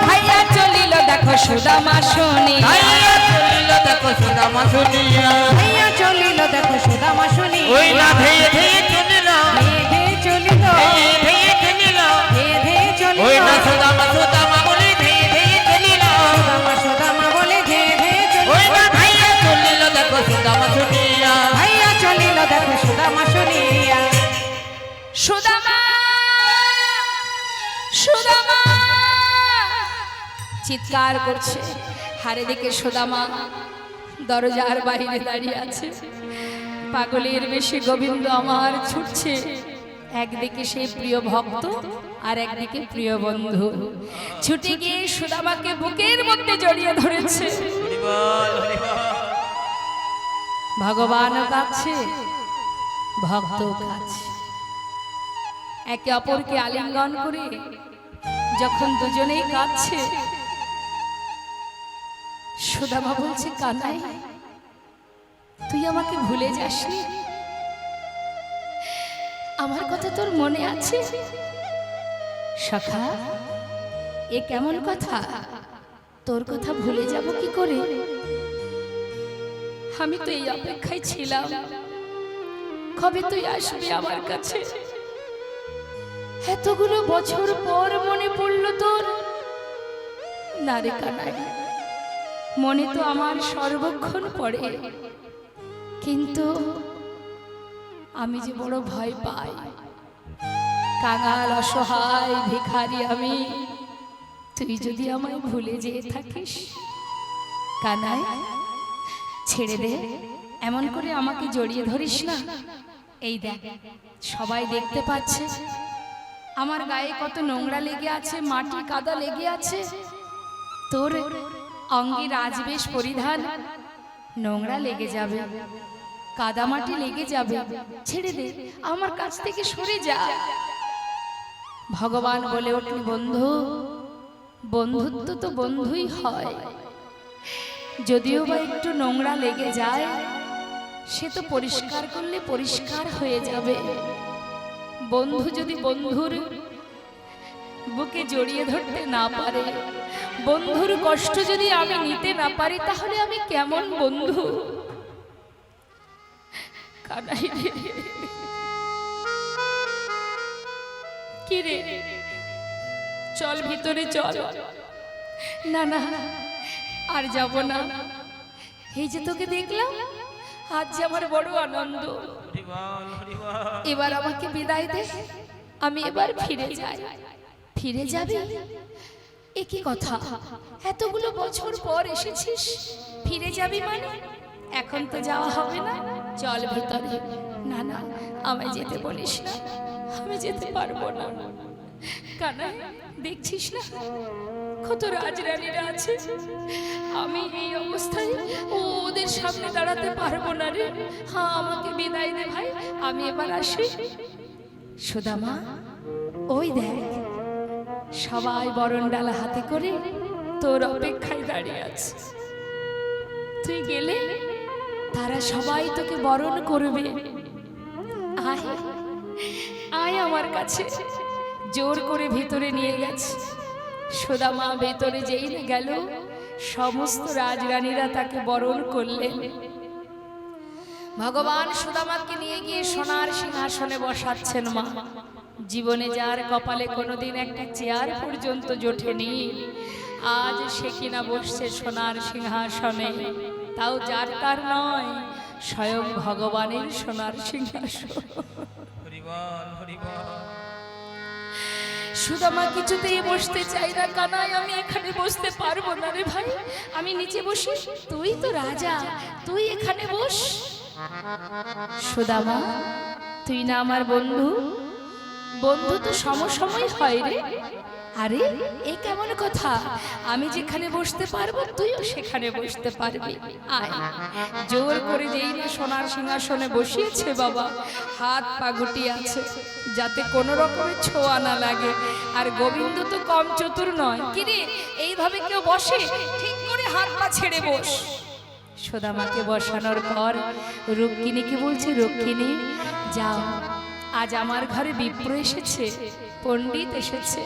A: ভাইয়া চলিল দেখো সুদামা শুনিয়া,
C: দেখো সুদামা শুনিয়া
D: ভাইয়া চলিল দেখো সুদামা শুনি।
C: ওই না ধেয়ে ধেয়ে চলিল
D: ধেয়ে ধেয়ে চলিল,
C: ধেয়ে ধেয়ে চলিল
D: ধেয়ে ধেয়ে চলিল।
C: ওই না সুদামা সুদামা বলে ধেয়ে ধেয়ে চলিল
D: সুদামা সুদামা বলে ধেয়ে ধেয়ে
C: ওই
D: চলিল।
C: না ভাইয়া চলিল দেখো সুদামা শুনিয়া
D: ভাইয়া চলিল দেখো সুদামা শুনিয়া।
A: সুদামা সুদামা চিৎকার করছে। হারে দিকে সুদামা দরজার বাইরে দাঁড়িয়ে আছে, পাগলের বেশি গোবিন্দ আমার ছুটছে, একদিকে সেই প্রিয় ভক্ত আর একদিকে প্রিয় বন্ধু। ছুটে গিয়ে সুদামাকে বুকের মধ্যে জড়িয়ে ধরেছে। ভগবান কাছে ভক্ত কাছে, একে অপরকে আলিঙ্গন করে যখন দুজনেই কাঁদছে, সুদামা বলছে কানাই তুই আমাকে ভুলে যাসনি, আমার কথা তোর মনে আছে? সখা এ কেমন কথা, তোর কথা ভুলে যাব কি করে? আমি তো এই অপেক্ষায় ছিলাম কবে তুই আসবি আমার কাছে। এতগুলো বছর পর মনে পড়লো তোর। না রে কানাই, মনে তো আমার সর্বক্ষণ পড়ে, কিন্তু আমি যে বড় ভয় পাই। কাঙাল অসহায় ভিখারি আমি, তুই যদি আমায় ভুলে যেয়ে থাকিস। কানাই ছেড়ে দে, এমন করে আমাকে জড়িয়ে ধরিস না। এই দেখ সবাই দেখতে পাচ্ছে আমার গায়ে কত নোংরা লেগে আছে, মাটি কাদা লেগে আছে, তোর অঙ্গে রাজবেশ পরিধান, নোংরা লেগে যাবে, কাদামাটি লেগে যাবে, ছেড়ে দে, আমার কাছ থেকে সরে যা। ভগবান বলে উঠল বন্ধু, বন্ধুত্ব তো বন্ধুই হয়, যদিও বা একটু নোংরা লেগে যায় সে তো পরিষ্কার করলে পরিষ্কার হয়ে যাবে। বন্ধু যদি বন্ধুর বুকে জড়িয়ে ধরতে না পারে, বন্ধুর কষ্ট যদি আমি নিতে না পারি, তাহলে আমি কেমন বন্ধু? কানাই রে, কি রে, চল ভিতরে চল। না না, আর যাব না। এই যে তোকে দেখলাম, আজ যে আমার বড় আনন্দ। এবার আমাকে বিদায় দে, আমি এবার ফিরে যাই। ফিরে যাবি? এ কি কথা, এতগুলো বছর পর এসেছিস, ফিরে যাবি মানে? এখন তো যাওয়া হবে না, চল ভিতরে। না না, আমায় যেতে বলিস না, আমি যেতে পারবো না। কানাই, দেখছিস না কত রাজরানীরা আছে, আমি এই অবস্থায় ওদের সামনে দাঁড়াতে পারবো না রে। হ্যাঁ, আমাকে বিদায় দে ভাই, আমি এবার আসি। সুদামা, ওই দেখ, সবাই বরণ ডালা হাতে করে তোর অপেক্ষায় দাঁড়িয়ে আছে। তুই গেলে তারা সবাই তোকে বরণ করবে। আয় আয় আমার কাছে। জোর করে ভেতরে নিয়ে গেছে। সুদামা ভেতরে যেই না গেল, সমস্ত রাজরানীরা তাকে বরণ করলেন। ভগবান সুদামাকে নিয়ে গিয়ে সোনার সিংহাসনে বসাচ্ছেন। মা, জীবনে যার কপালে কোনোদিন একটা চেয়ার পর্যন্ত জোটেনি, আজ সে কিনা বসছে সোনার সিংহাসনে। তাও যার তার নয়, স্বয়ং ভগবানের সোনার সিংহাসন। সুদামা কিছুতেই বসতে চাই না। কানাই, আমি এখানে বসতে পারবো না রে ভাই, আমি নিচে বসি। তুই তো রাজা, তুই এখানে বস। সুদামা, তুই না আমার বন্ধু? বন্ধু তো সমসময় হয় রে। আরে, এ কেমন কথা? আমি যেখানে বসতে পারবো, তুইও সেখানে বসতে পারবি। আয়। জোর করে যেই না সোনার সিংহাসনে বসিয়েছে বাবা, হাত পা গুটিয়ে আছে যাতে কোনো রকমের ছোঁয়া না লাগে। আর গোবিন্দ তো কম চতুর নয়। কিরে, এইভাবে কেউ বসে? ঠিক করে হাত পা ছেড়ে বস। সুদামাকে বসানোর পর রুক্মিণীকে বলছে, রুক্মিণী যাও, আজ আমার ঘরে বিপ্র এসেছে, পণ্ডিত এসেছে,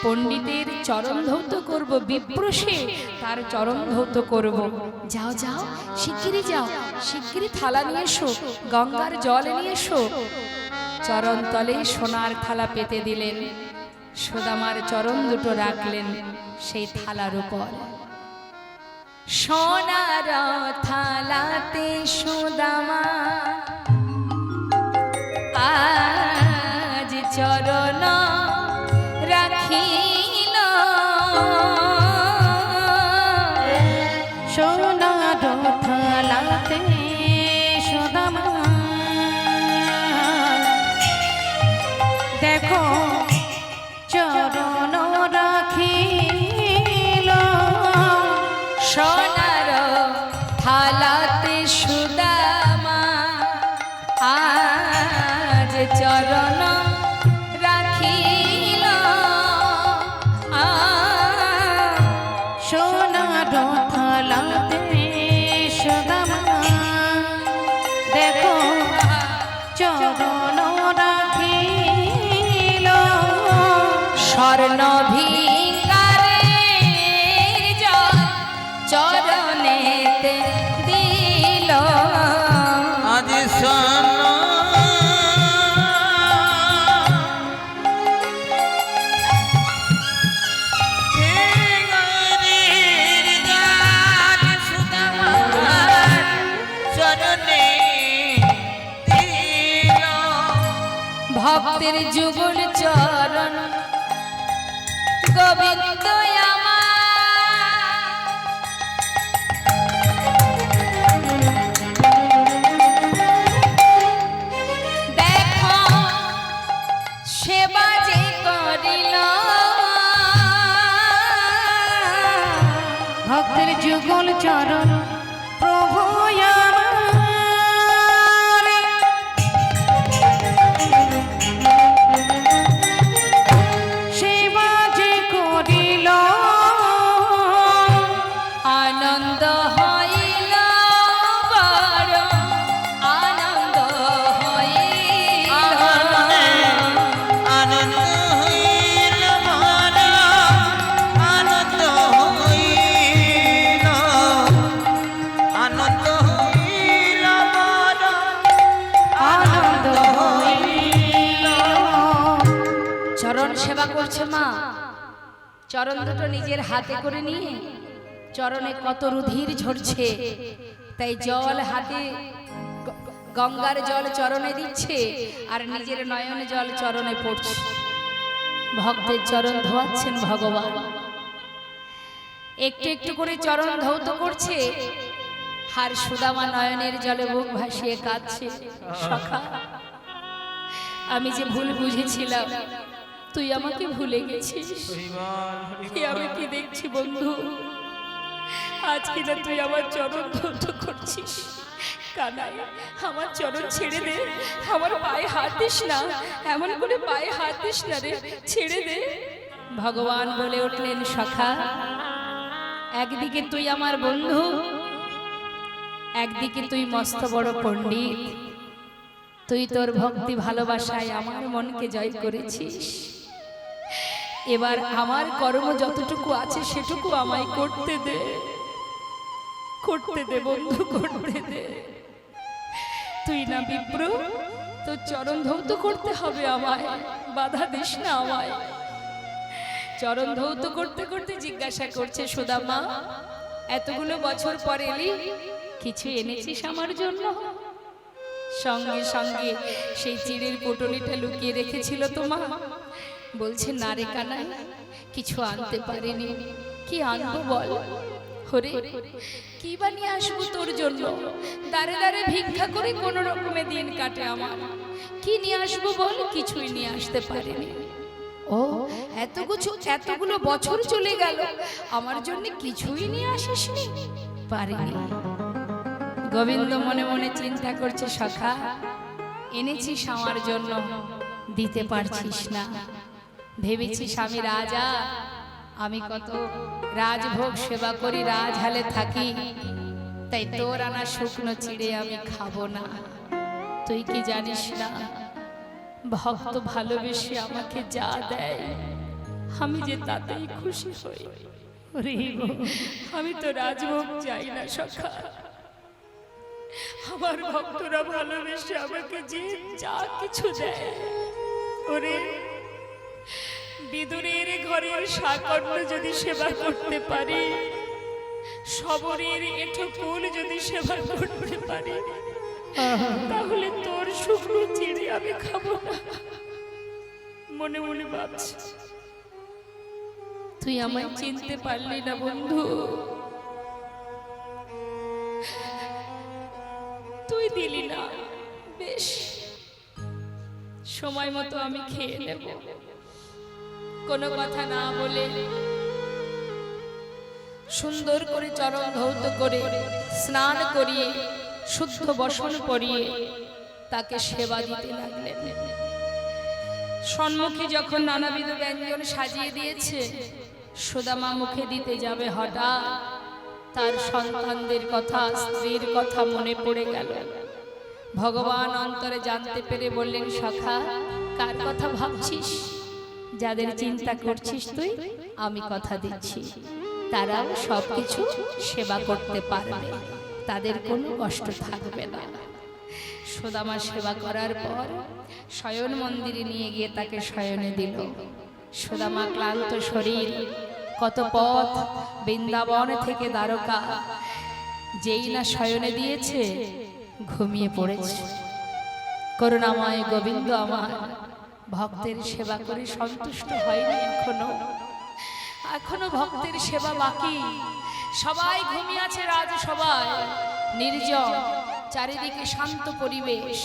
A: পণ্ডিতের চরণ ধৌত করব। বিপ্র সে, তার চরণ ধৌত করব। যাও যাও, শিগগিরই যাও, শিগগিরই থালা নিয়ে এসো, গঙ্গার জল নিয়ে এসো। চরণ তলে সোনার থালা পেতে দিলেন। সুদামার চরণ দুটো রাখলেন সেই থালার উপর। সোনার থালাতে সুদামা আজ চরণ রাখিল।
D: সোনার থালাতে সুদামা দেখো চরণ রাখিল।
A: সোনার থালাতে সুদামা আজ চরণ রাখিল।
D: সোনার থালাতে সুদামা দেখো চরণ রাখিল।
A: স্বর্ণ ভিঙ্গারের জল চরণেতে দিল।
C: আজ সোনা
A: ভক্তের যুগল চরণ গোবিন্দ দেখো সেবা যে করিল।
D: ভক্তের যুগল চরণ প্রভু সেবা যে করিল।
A: আনন্দ হইল বড়, আনন্দ হইল।
C: আনন্দ হইল মন, আনন্দ হইল, আনন্দ হইল।
A: সেবা করছে মা, চরণ দুটো নিজের হাতে করে নিয়ে চরণে কত রুধির ঝরছে, তাই জল হাতে গঙ্গার জল চরণে দিচ্ছে আর নিজের নয়নে জল চরণে পড়ছে। ভক্তের চরণ ধোয়াচ্ছেন ভগবান, একটু একটু করে চরণ ধৌত করছে। আর সুদামা নয়নের জলে বুক ভাসিয়ে কাঁদছে, সখা আমি যে ভুল বুঝেছিলাম, তুই আমাকে ভুলে গেছিস। কি আমি কি দেখছি বন্ধু, আজ কিনা তুই আমার চরণ ধৌত করছিস। কানাই, আমার চরণ ছেড়ে দে, আমার পায়ে হাত দিস না, এমন করে পায়ে হাত দিস না রে, ছেড়ে দে। ভগবান বলে উঠলেন, সখা একদিকে তুই আমার বন্ধু, একদিকে তুই মস্ত বড় পণ্ডিত, তুই তোর ভক্তি ভালোবাসায় আমার মনকে জয় করেছিস। এবার আমার কর্ম যতটুকু আছে সেটুকু আমায় করতে দে, করতে দে বন্ধু, করতে দে। তুই না বিপ্র, তোর চরণ ধৌত করতে হবে আমায়, বাধা দিস না আমায়। চরণ ধৌত করতে করতে জিজ্ঞাসা করছে, সুদামা এতগুলো বছর পর এলি, কিছু এনেছিস আমার জন্য? সঙ্গে সঙ্গে সেই চিড়ের পুটলিটা লুকিয়ে রেখেছিল তোমা। বলছে, না রে কানাই, কিছু আনতে পারিনি। কি আনবো বল? হরে কি বানিয়ে আসবো তোর জন্য? দাঁড়ে দাঁড়ে ভিক্ষা করে কোনো রকমে দিন কাটে আমার। কি নিয়ে আসবো বল? কিছুই নিয়ে আসতে পারিনি। ও এতগুলো বছর চলে গেল, আমার জন্য কিছুই নিয়ে আসিসনি? পারিনি। গোবিন্দ মনে মনে চিন্তা করছে, সখা এনেছিস আমার জন্য, দিতে পারছিস না। ভেবেছিস আমি রাজা, আমি কত রাজভোগ সেবা করি, রাজহালে থাকি, তাই তোর আনা শুকনো চিড়ে আমি খাবো না। তুই কি জানিস না, ভক্ত ভালোবেসে আমাকে যা দেয় আমি যে তাতেই খুশি হই। আমি তো রাজভোগ চাই না সখা, আমার ভক্তরা ভালোবেসে আমাকে যে যা কিছু দেয়। ওরে বিদুরের ঘরের শাকর্ণ যদি সেবা করতে পারি, শবরের এঁঠো ফুল যদি সেবা করতে পারি, তাহলে তোর শুকনো চিড়ে আমি খাবো না। মনে মনে ভাবছি, তুই আমায় চিনতে পারলি না বন্ধু, তুই দিলি না। বেশ, সময় মতো আমি খেয়ে নেব। কোনো কথা না বলে সুন্দর করে চরণ ধৌত করে স্নান করিয়ে শুদ্ধ বসন পরিয়ে তাকে সেবা দিতে লাগলেন। সম্মুখে যখন নানাবিধ ব্যঞ্জন সাজিয়ে দিয়েছে, সুদামা মুখে দিতে যাবে, হঠাৎ তার সন্তানদের কথা, স্ত্রীর কথা মনে পড়ে গেল। ভগবান অন্তরে জানতে পেরে বললেন, সখা কার কথা ভাবছিস? যাদের চিন্তা করছিস তুই, আমি কথা দিচ্ছি তারাও সবকিছু সেবা করতে পারবে, তাদের কোনো কষ্ট থাকবে না। সুদামা সেবা করার পর শয়ন মন্দিরে নিয়ে গিয়ে তাকে শয়নে দিল। সুদামা ক্লান্ত শরীর, কত পথ বৃন্দাবন থেকে দ্বারকা, যেই না শয়নে দিয়েছে ঘুমিয়ে পড়েছে। করুণাময় গোবিন্দ আমার ভক্তের সেবা করে সন্তুষ্ট হয়নি, এখনো ভক্তের সেবা বাকি। সবাই ঘুমিয়ে আছে রাজসভায়, নির্জন, চারিদিকে শান্ত পরিবেশ।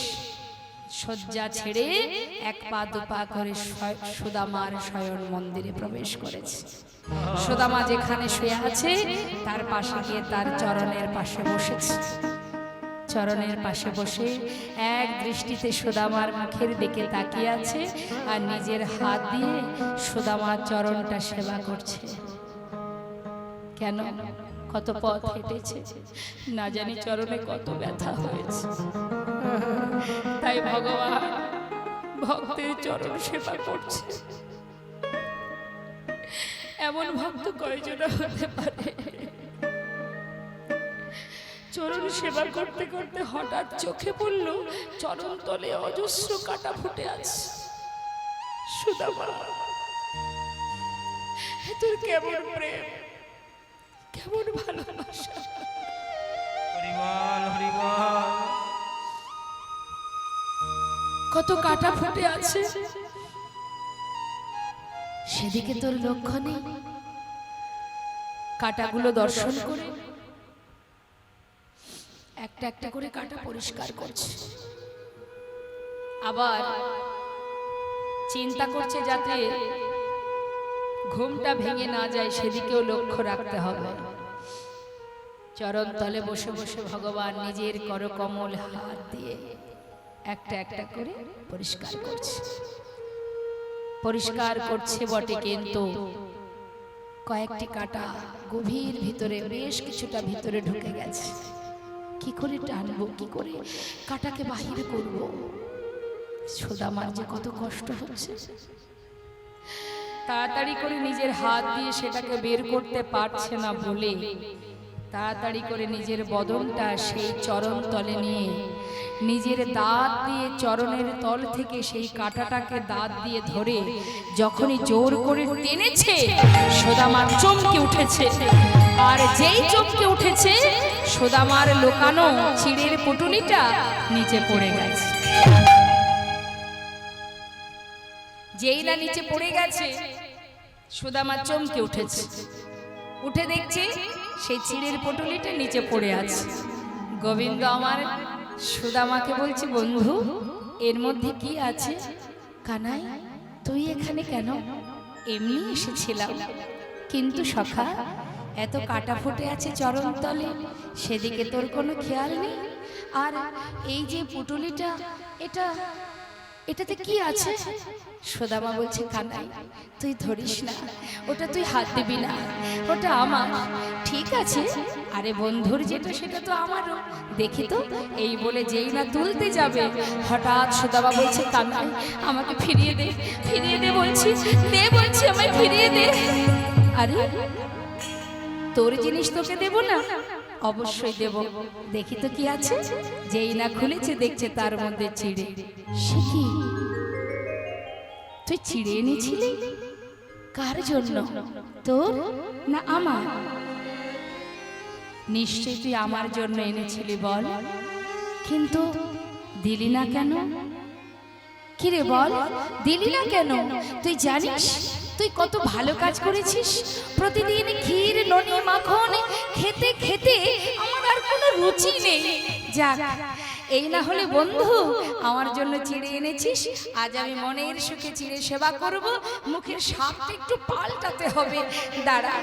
A: শয্যা ছেড়ে এক পা দুপা করে সুদামার শয়ন মন্দিরে প্রবেশ করেছে। সুদামা যেখানে শুয়ে আছে তার পাশে গিয়ে তার চরণের পাশে বসেছে। চরণের পাশে বসে এক দৃষ্টিতে সুদামার মুখের দিকে তাকিয়ে আছে আর নিজের হাত দিয়ে সুদামার চরণটা সেবা করছে। কেন? কত পথ হেঁটেছে, না জানি চরণে কত ব্যথা হয়েছে, তাই ভগবান ভক্তের চরণ সেবা করছে। এমন ভক্ত কয়জনা হতে পারে? চরণ সেবা করতে করতে হঠাৎ চোখে পড়ল চরণ তলে অজস্র কাটা ফুটে আছে। সুদামা তোর কেমন প্রেম, কেমন ভালোবাসা।
C: হরিবল হরিবল।
A: কত কাটা ফুটে আছে, সেদিকে তোর লক্ষ্য নেই। কাটাগুলো দর্শন করে একটা একটা করে কাটা পরিষ্কার করছে, আবার চিন্তা করছে যাতে ঘুমটা ভেঙে না যায়, সেদিকেও লক্ষ্য রাখতে হবে। চরণ তলে বসে বসে ভগবান নিজের করকমল হাত দিয়ে একটা একটা করে পরিষ্কার করছে। পরিষ্কার করছে বটে, কিন্তু কয়েকটি কাটা গভীর ভিতরে, বেশ কিছুটা ভিতরে ঢুকে গেছে। কি করে টানবো, কি করে কাটাকে বাহির করব? সুদামার যে কত কষ্ট হচ্ছে। তাড়াতাড়ি করে নিজের হাত দিয়ে সেটাকে বের করতে পারছে না বলে তাড়াতাড়ি করে নিজের বদনটা সেই চরণ তলে নিয়ে নিজের দাঁত দিয়ে চরণের তল থেকে সেই কাঁটাটাকে দাঁত দিয়ে ধরে যখনই জোর করে টেনেছে, সুদামার চমকে উঠেছে। আর যেই চমকে উঠেছে, সুদামার লোকানো চিড়ের পুটুলিটা নিচে পড়ে গেছে। যেই না নিচে পড়ে গেছে, সুদামা চমকে উঠেছে। উঠে দেখছে সেই চিড়ের পুটুলিটা নিচে পড়ে আছে। গোবিন্দ আমার সুদামাকে বলছে, বন্ধু এর মধ্যে কি আছে? কানাই তুই এখানে কেন? এমনি এসেছিলাম, কিন্তু সখা এত কাটা ফুটে আছে চরণ তলে, সেদিকে তোর কোনো খেয়াল নেই। আর এই যে পুটুলিটা, এটাতে কি আছে? সুদামা বলছে, কানাই তুই ধরিস না, ওটা তুই হাত দিবি না, ওটা আমার। ঠিক আছে, আরে বন্ধুর যেটা সেটা তো আমারও, দেখি তো। এই বলে যেই না তুলতে যাবে, হঠাৎ সুদামা বলছে, কানাই আমাকে ফিরিয়ে দে, ফিরিয়ে দে বলছি, দে বলছি, আমায় ফিরিয়ে দে। আরে তোর জিনিস তোকে দেব না? অবশ্যই দেব, দেখি তো কি আছে। যেই না খুলেছে, দেখছে তার মধ্যে চিড়ে। সে কি, তুই চিড়ে এনেছিলি? কার জন্য, তোর না আমার? নিশ্চয়ই তুই আমার জন্য এনেছিলি, বল। কিন্তু দিলি না কেন? কিরে বল, দিলি না কেন? তুই জানিস তুই কত ভালো কাজ করেছিস? প্রতিদিন ক্ষীর ননি মাখন খেতে খেতে আমার আর কোনো রুচি নেই। যাক, এই না হলে বন্ধু আমার জন্য চিড়ে এনেছিস, আজ আমি মনের সুখে চিড়ে সেবা করব। মুখের স্বাদটা একটু পাল্টাতে হবে। দাঁড়া,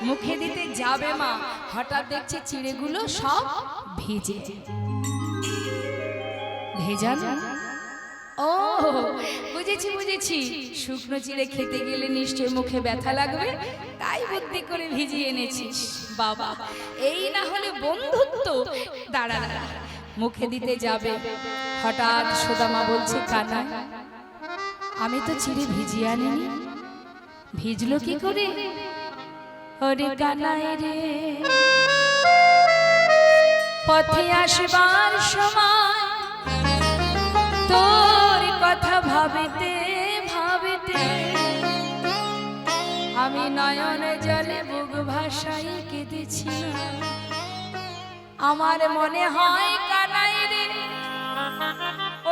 A: মুখে দিতে যাবে মা, হঠাৎ দেখছে চিড়েগুলো সব ভিজে। ভেজা না? ও বুঝেছি বুঝেছি, শুকনো চিড়ে খেতে গেলে নিশ্চয় মুখে ব্যথা লাগবে, তাই বুদ্ধি করে ভিজিয়ে এনেছিস। বাবা, এই না হলে বন্ধুত্ব। দাঁড়া দাঁড়া, মুখে দিতে যাবে, হঠাৎ সুদামা বলছে, কানাই আমি তো চিড়ে ভিজিয়ে আনিনি। ভিজলো কি করে? ওরে কানাই রে, পথে আসবার সময় তোর কথা ভাবিতে ভাবিতে আমি নয়ন জলে বুক ভাসাই কেঁদেছি। আমার মনে হয় কানাই রে,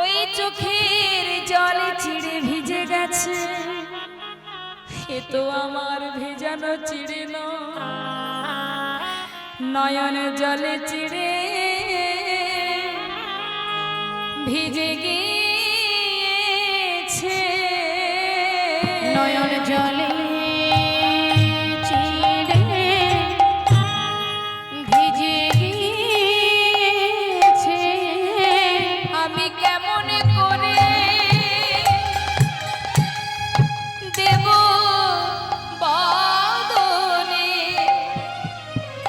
A: ওই চোখের জলে চিড়ে ভিজে গেছে। এ তো আমার ভেজানো চিড়ে নয়ন জলে চিড়ে ভিজে গিয়েছে।
D: নয়ন জলে চিড়ে ভিজে গিয়েছে।
A: আমি কেমন করে দেব বদনে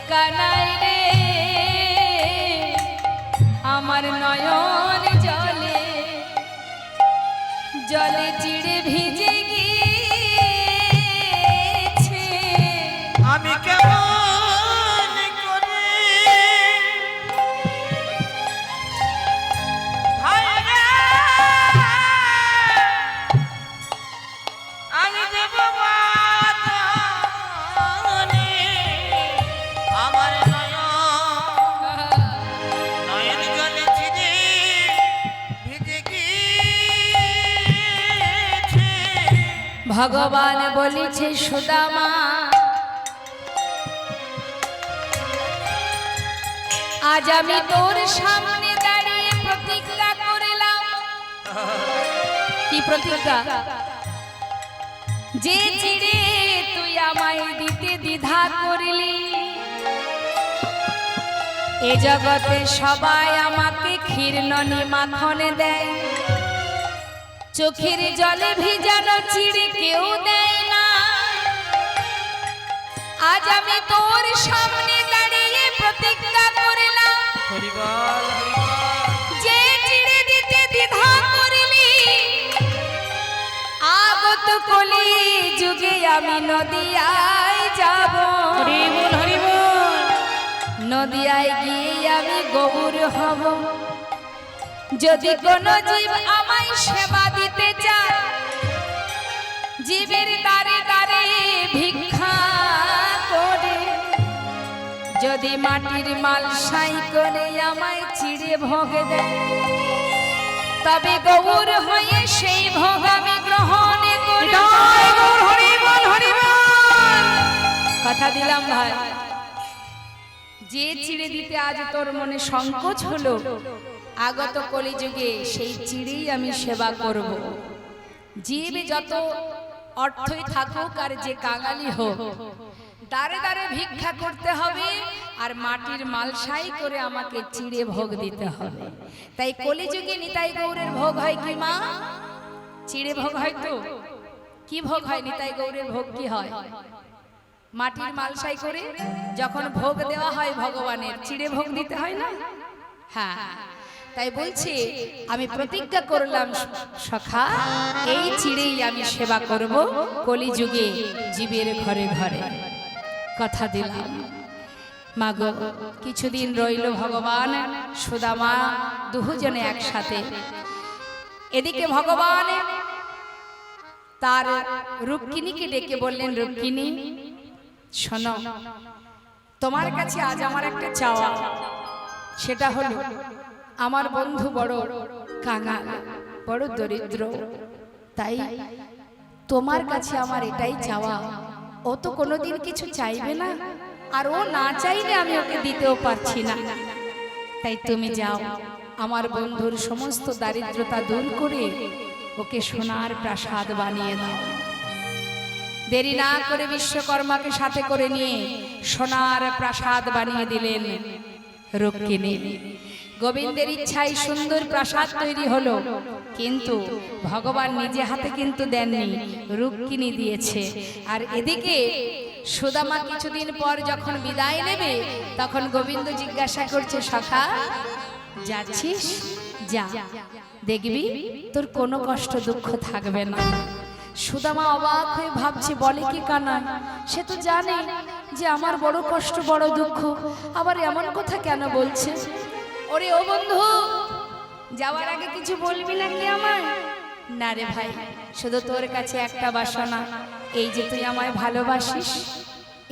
A: কানাই রে, আমার নয়ন জলে জলে চিড়ে ভিজে গিয়েছে।
C: আমি কেমন করে ভাইরা আমি দেব বাধা
A: ভগবান বলেছে সুদামা আজ আমি তোর সামনে দাঁড়িয়ে প্রতিজ্ঞা করলাম। কি প্রতিজ্ঞা? যে চিড়ে তুই আমায় দিতে দ্বিধা করলি, এ জগতে সবাই আমাকে ক্ষীর ননি মাখন দেয়, চোখের জলে ভিজানো চিড়ে কেউ দেয় না। আজ আমি তোর সামনে দাঁড়িয়ে প্রতিজ্ঞা করলাম, যে চিড়ে দিতে দ্বিধা করলি, আগত কলি যুগে আমি নদিয়ায় যাব। নদিয়ায় গিয়ে আমি গৌর হব। যদি কোনো জীব আমায় সেবা দিতে চায়, জীবের দ্বারে দ্বারে ভিক্ষা করে, যদি মাটির মালসাই করে আমায় চিড়ে ভোগ দেয়, তবে গৌর হয়ে সেই ভোগ আমি গ্রহণ করি। কথা দিলাম ভাই, যে চিড়ে দিতে আজ তোর মনে সংকোচ হলো, আগত কলিযুগে সেই চিড়েই আমি সেবা করব। জীব যত অর্থই থাকুক আর যে কাঙালি হোক, দাঁড়ে দাঁড়ে ভিক্ষা করতে হবে আর মাটির মালসাই করে আমাকে চিড়ে ভোগ দিতে হবে। তাই কলিযুগে নিতাই গৌরের ভোগ হয় কি মা? চিড়ে ভোগ হয়। তো কি ভোগ হয়? নিতাই গৌরের ভোগ কি হয়? মাটির মালসাই করে যখন ভোগ দেওয়া হয় ভগবানের, চিড়ে ভোগ দিতে হয় না? হ্যাঁ, তাই বলছি আমি প্রতিজ্ঞা করলাম সখা, এই চিড়েই আমি সেবা করব কলিযুগে জীবের ঘরে ঘরে। কথা দিলাম। মাগো, কিছুদিন রইল ভগবান সুদামা দুজনে একসাথে। এদিকে ভগবান তার রুক্মিণীকে ডেকে বললেন, রুক্মিণী শোনো, তোমার কাছে আজ আমার একটা চাওয়া। সেটা হলো, আমার বন্ধু বড় কাঙাল, বড় দরিদ্র, তাই তোমার কাছে আমার এটাই চাওয়া। ও তো কোনোদিন কিছু চাইবে না, আর ও না চাইলে আমি ওকে দিতেও পারছি না। তাই তুমি যাও, আমার বন্ধুর সমস্ত দারিদ্রতা দূর করে ওকে সোনার প্রাসাদ বানিয়ে দাও। দেরি না করে বিশ্বকর্মাকে সাথে করে নিয়ে সোনার প্রাসাদ বানিয়ে দিলেন রুক্মিণী। গোবিন্দের ইচ্ছায় সুন্দর প্রাসাদ তৈরি হলো, কিন্তু ভগবান নিজে হাতে কিন্তু দেননি, রুক্মিণী দিয়েছে। আর এদিকে সুদামা কিছুদিন পর যখন বিদায় নেবে, তখন গোবিন্দ জিজ্ঞাসা করছে, সখা যাচ্ছিস? যা, দেখবি তোর কোনো কষ্ট দুঃখ থাকবে না। সুদামা অবাক হয়ে ভাবছে, বলে কি কানাই, সে তো জানে যে আমার বড় কষ্ট বড় দুঃখ, আবার এমন কথা কেন বলছে? ওরে ও বন্ধু, যাওয়ার আগে কিছু বলবি নাকি আমায়? না রে ভাই, শুধু তোর কাছে একটা বাসনা, এই যে তুই আমায় ভালোবাসিস,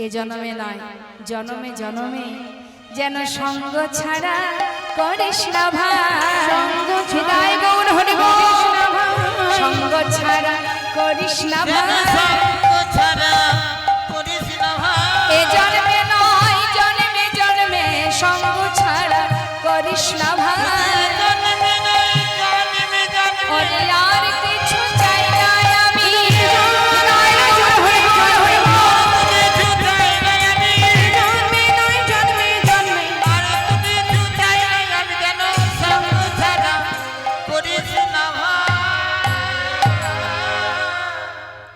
A: এ জন্মে নয় জন্মে জন্মে যেন সঙ্গ ছাড়া করিস না ভাই। সঙ্গ ছাড়া করিস না ভাই, এ জন্মে নয় জন্মে জন্মে সঙ্গ ছাড়া করিস না ভাই। আর কিছু চাই না আমি,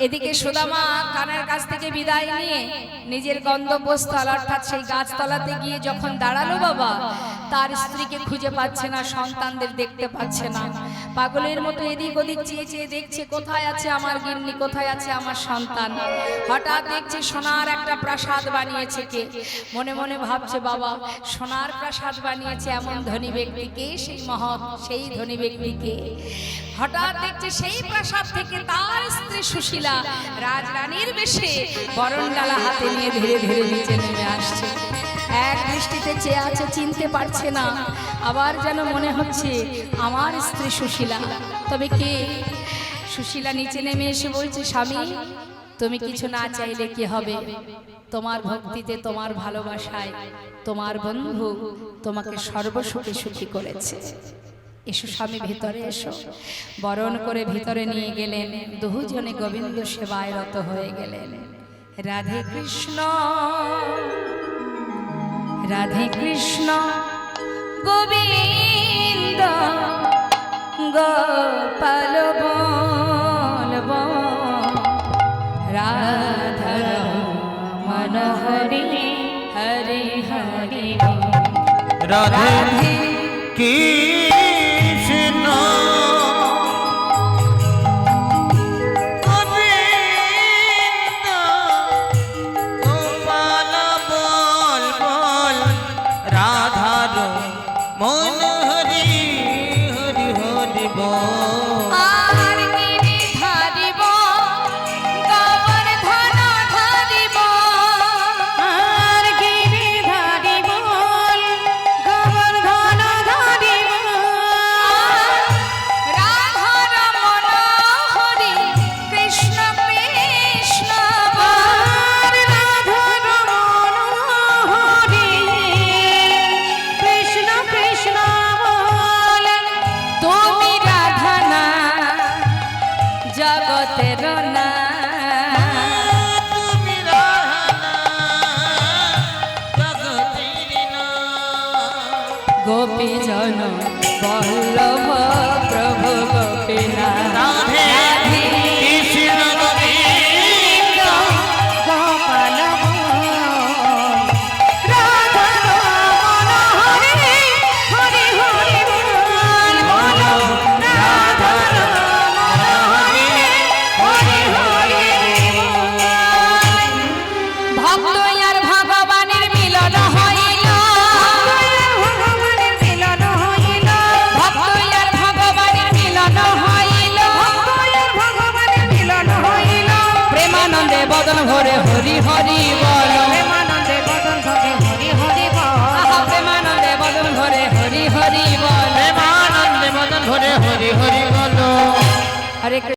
A: এদিকে সুদামা কানার কাছ থেকে বিদায় নিয়ে নিজের গন্তব্যস্থল অর্থাৎ সেই গাছতলাতে গিয়ে যখন দাঁড়ালো, বাবা তার স্ত্রীকে খুঁজে পাচ্ছে না, সন্তানদের দেখতে পাচ্ছে না। পাগলের মতো এদিক ওদিক চেয়ে চেয়ে দেখছে, কোথায় আছে আমার গিন্নি, কোথায় আছে আমার সন্তান। হঠাৎ দেখছে সোনার একটা প্রাসাদ বানিয়েছে কে। মনে মনে ভাবছে, বাবা সোনার প্রাসাদ বানিয়েছে এমন ধনী ব্যক্তিকে, সেই মহৎ সেই ধনী ব্যক্তিকে। হঠাৎ দেখছে সেই প্রাসাদ থেকে তার স্ত্রী সুশীলা রাজরানীর বেশে বরণডালা হাতে নিয়ে ধীরে ধীরে নিচে নেমে আসছে। এক দৃষ্টিতে চেয়ে আছে, চিনতে পারছে না, আবার যেন মনে হচ্ছে আমার স্ত্রী সুশীলা। তবে কে? সুশীলা নিচে নেমে এসে বলছে, স্বামী তুমি কিছু না চাইলে কি হবে? তোমার ভক্তিতে, তোমার ভালোবাসায় তোমার বন্ধু তোমাকে সর্বসুখে সুখী করেছে। এসো স্বামী, ভিতরে এসো। বরণ করে ভিতরে নিয়ে গেলেন। দুজনে গোবিন্দ সেবায় রত হয়ে গেলেন। রাধে কৃষ্ণ রাধে কৃষ্ণ গোবিন্দ গোপাল বলব রাধা মন হরি হরি হরি
C: রাধে কৃষ্ণ গোবিন্দ গোপাল বল বল রাধার মন হরি হরি হরি বল।
A: আর গিরি ধারিব গোবর্ধন ধারিব
D: আর গিরি ধারি বল গোবর্ধন ধারি
A: রাধার মন হরি কৃষ্ণ কৃষ্ণ
D: আর রাধার মন হরি কৃষ্ণ কৃষ্ণ বল।
A: তুমি রাধা না জগতের না
C: তুমি রাধা জগতের না।
A: গোপী জন বল্লভ প্রভু গোপীনাথ
C: রাধে কৃষ্ণ গোবিন্দ
D: গোপাল রাধার মন হরি হরি হরি বল বলো রাধার মন হরি হরি হরি বল।
A: ভক্ত আর ভগবানের মিলন হইল
D: ভগবানের মিলন হইল
A: ভক্ত আর ভগবানের মিলন হইল
D: ভগবানের মিলন হইল
A: প্রেমানন্দে বদন ভরে